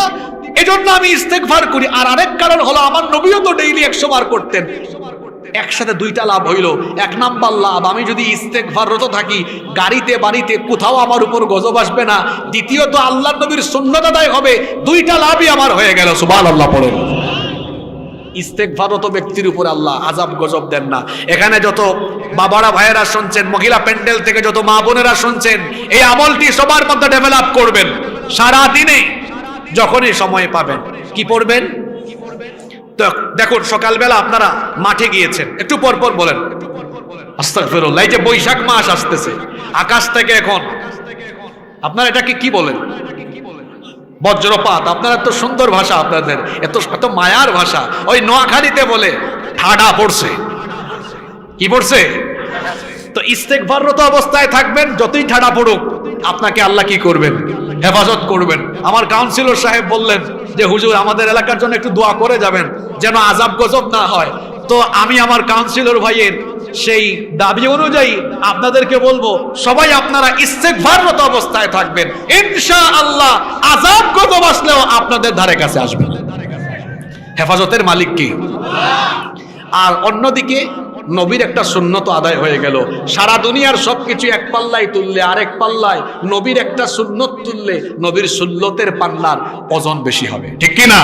এজন্য আমি ইস্তেগফার করি। আর আরেক কারণ হলো, আমার নবীও তো ডেইলি 100 বার করতেন। একসাথে দুইটা লাভ হইল। 1 নাম্বার লাভ, আমি যদি ইস্তেগফাররত থাকি, গাড়িতে বাড়িতে কোথাও আমার উপর গজব আসবে না। দ্বিতীয়ত, আল্লাহর নবীর সুন্নাত আদায় হবে। দুইটা লাভই আমার হয়ে গেল। সুবহানাল্লাহ পড়েন। ইস্তেগফাররত ব্যক্তির উপর আল্লাহ আযাব গজব দেন না। এখানে যত বাবারা ভাইয়েরা শুনছেন, মহিলা প্যান্ডেল থেকে যত মা বোনেরা শুনছেন, এই আমলটি সবার মধ্যে ডেভেলপ করবেন। সারা দিনে যখনই সময় পাবেন কি পড়বেন? দেখুন, সকালবেলা আপনারা মাঠে গিয়েছেন, একটু পর পর বলেন আস্তাগফিরুল্লাহ। এই যে বৈশাখ মাস আসতেছে, আকাশ থেকে এখন আপনারা এটাকে কি বলেন? বজ্রপাত, আপনার এত সুন্দর ভাষা, আপনাদের এত মায়ার ভাষা। ওই নোয়াখালীতে বলে ঠাডা পড়ছে। কি পড়ছে? তো ইস্তেগফাররত অবস্থায় থাকবেন, যতই ঠাডা পড়ুক আপনাকে আল্লাহ কি করবেন? হেফাজত করবেন। আমার কাউন্সিলর সাহেব বললেন যে হুজুর আমাদের এলাকার জন্য একটু দোয়া করে যাবেন যেন আযাব গজব না হয়। তো আমি আমার কাউন্সিলর ভাইয়ের সেই দাবি অনুযায়ী আপনাদেরকে বলবো, সবাই আপনারা ইস্তেগফাররত অবস্থায় থাকবেন, ইনশাআল্লাহ আযাব গজব আসলেও আপনাদের ধারে কাছে আসবে না। হেফাজতের মালিক কি? আর অন্যদিকে নবীর একটা সুন্নত আদায় হয়ে গেল। সারা দুনিয়ার সবকিছু এক পাল্লায় তুললে আরেক পাল্লায় নবীর একটা সুন্নত তুললে নবীর সুন্নতের পাল্লার ওজন বেশি হবে, ঠিক কি না?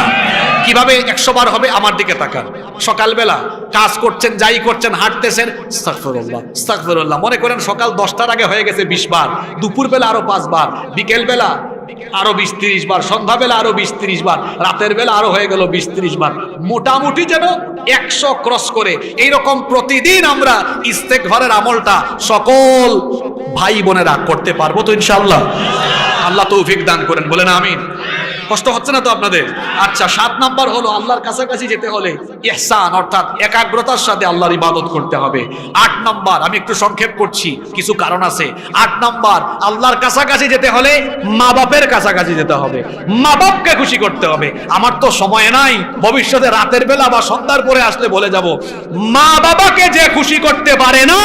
কিভাবে 100 বার হবে? আমার দিকে তাকান। সকালবেলা কাজ করছেন, যাই করছেন, হাঁটতেছেন, আস্তাগফিরুল্লাহ আস্তাগফিরুল্লাহ মনে করেন সকাল 10টার আগে হয়ে গেছে 20 বার, দুপুরবেলা আরো 5 বার, বিকেল বেলা আরো 20-30 বার, সন্ধ্যাবেলা আরো 20-30 বার, রাতের বেলা আরো হয়ে গেল 20-30 বার, মোটামুটি যেন 100 ক্রস করে। এইরকম প্রতিদিন আমরা ইস্তেগফারের আমলটা সকল ভাই বোনেরা করতে পারবো তো ইনশাআল্লাহ? আল্লাহ তৌফিক দান করেন, বলেন আমিন। কষ্ট হচ্ছে না তো আপনাদের? আচ্ছা, 7 নাম্বার হলো আল্লাহর কাছাকাছি যেতে হলে ইহসান অর্থাৎ একাগ্রতার সাথে আল্লাহর ইবাদত করতে হবে। 8 নাম্বার, আমি একটু সংক্ষেপ করছি, কিছু কারণ আছে। 8 নাম্বার, আল্লাহর কাছাকাছি যেতে হলে মা বাপের কাছাকাছি যেতে হবে, মা বাপকে খুশি করতে হবে। আমার তো সময় নাই, ভবিষ্যতে রাতের বেলা বা সন্ধ্যার পরে আসলে বলে যাব। মা বাবাকে যে খুশি করতে পারে না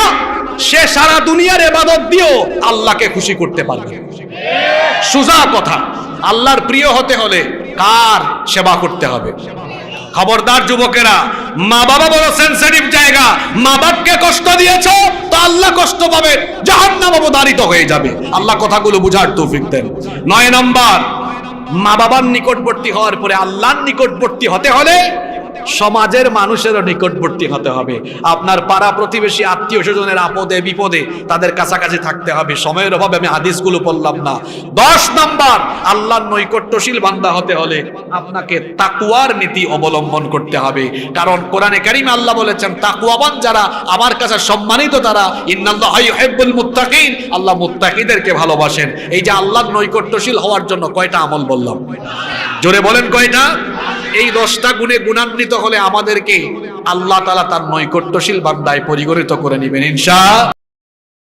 সে সারা দুনিয়ার ইবাদত দিয়েও আল্লাহকে খুশি করতে পারবে। সোজা কথা। আল্লাহর প্রিয় হতে হলে কার সেবা করতে হবে? খবরদার যুবকেরা, মা বাবা বড় সেনসিটিভ জায়গা। মা বাপকে কষ্ট দিয়েছো তো আল্লাহ কষ্ট পাবে, জাহান্নাম অবধারিত হয়ে যাবে। আল্লাহ কথাগুলো বুঝার তৌফিক দেন। 9 নাম্বার, মা বাবার নিকটবর্তী হওয়ার পরে আল্লাহর নিকটবর্তী হতে হলে সমাজের মানুষেরও নিকটবর্তী হতে হবে। আপনার পাড়া প্রতিবেশী আত্মীয় স্বজনের আপদে বিপদে তাদের কাছাকাছি থাকতে হবে। সময়ের অভাবে আমি হাদিসগুলো বললাম না। 10 নাম্বার, আল্লাহর নৈকট্যশীল বান্দা হতে হলে আপনাকে তাকওয়ার নীতি অবলম্বন করতে হবে। কারণ কোরআনে কারিমে আল্লাহ বলেছেন তাকওয়াবান যারা আমার কাছে সম্মানিত তারা ইন্নাল্লাহা ইউহিব্বুল মুত্তাকিন, আল্লাহ মুত্তাকিদেরকে ভালোবাসেন। এই যে আল্লাহর নৈকট্যশীল হওয়ার জন্য কয়টা আমল বললাম? জোরে বলেন কয়টা? এই 10টা গুণে গুণান্বিত হলে আমাদেরকে আল্লাহ তাআলা তার নৈকট্যশীল বান্দায় পরিগণিত করে নেবেন ইনশাআল্লাহ।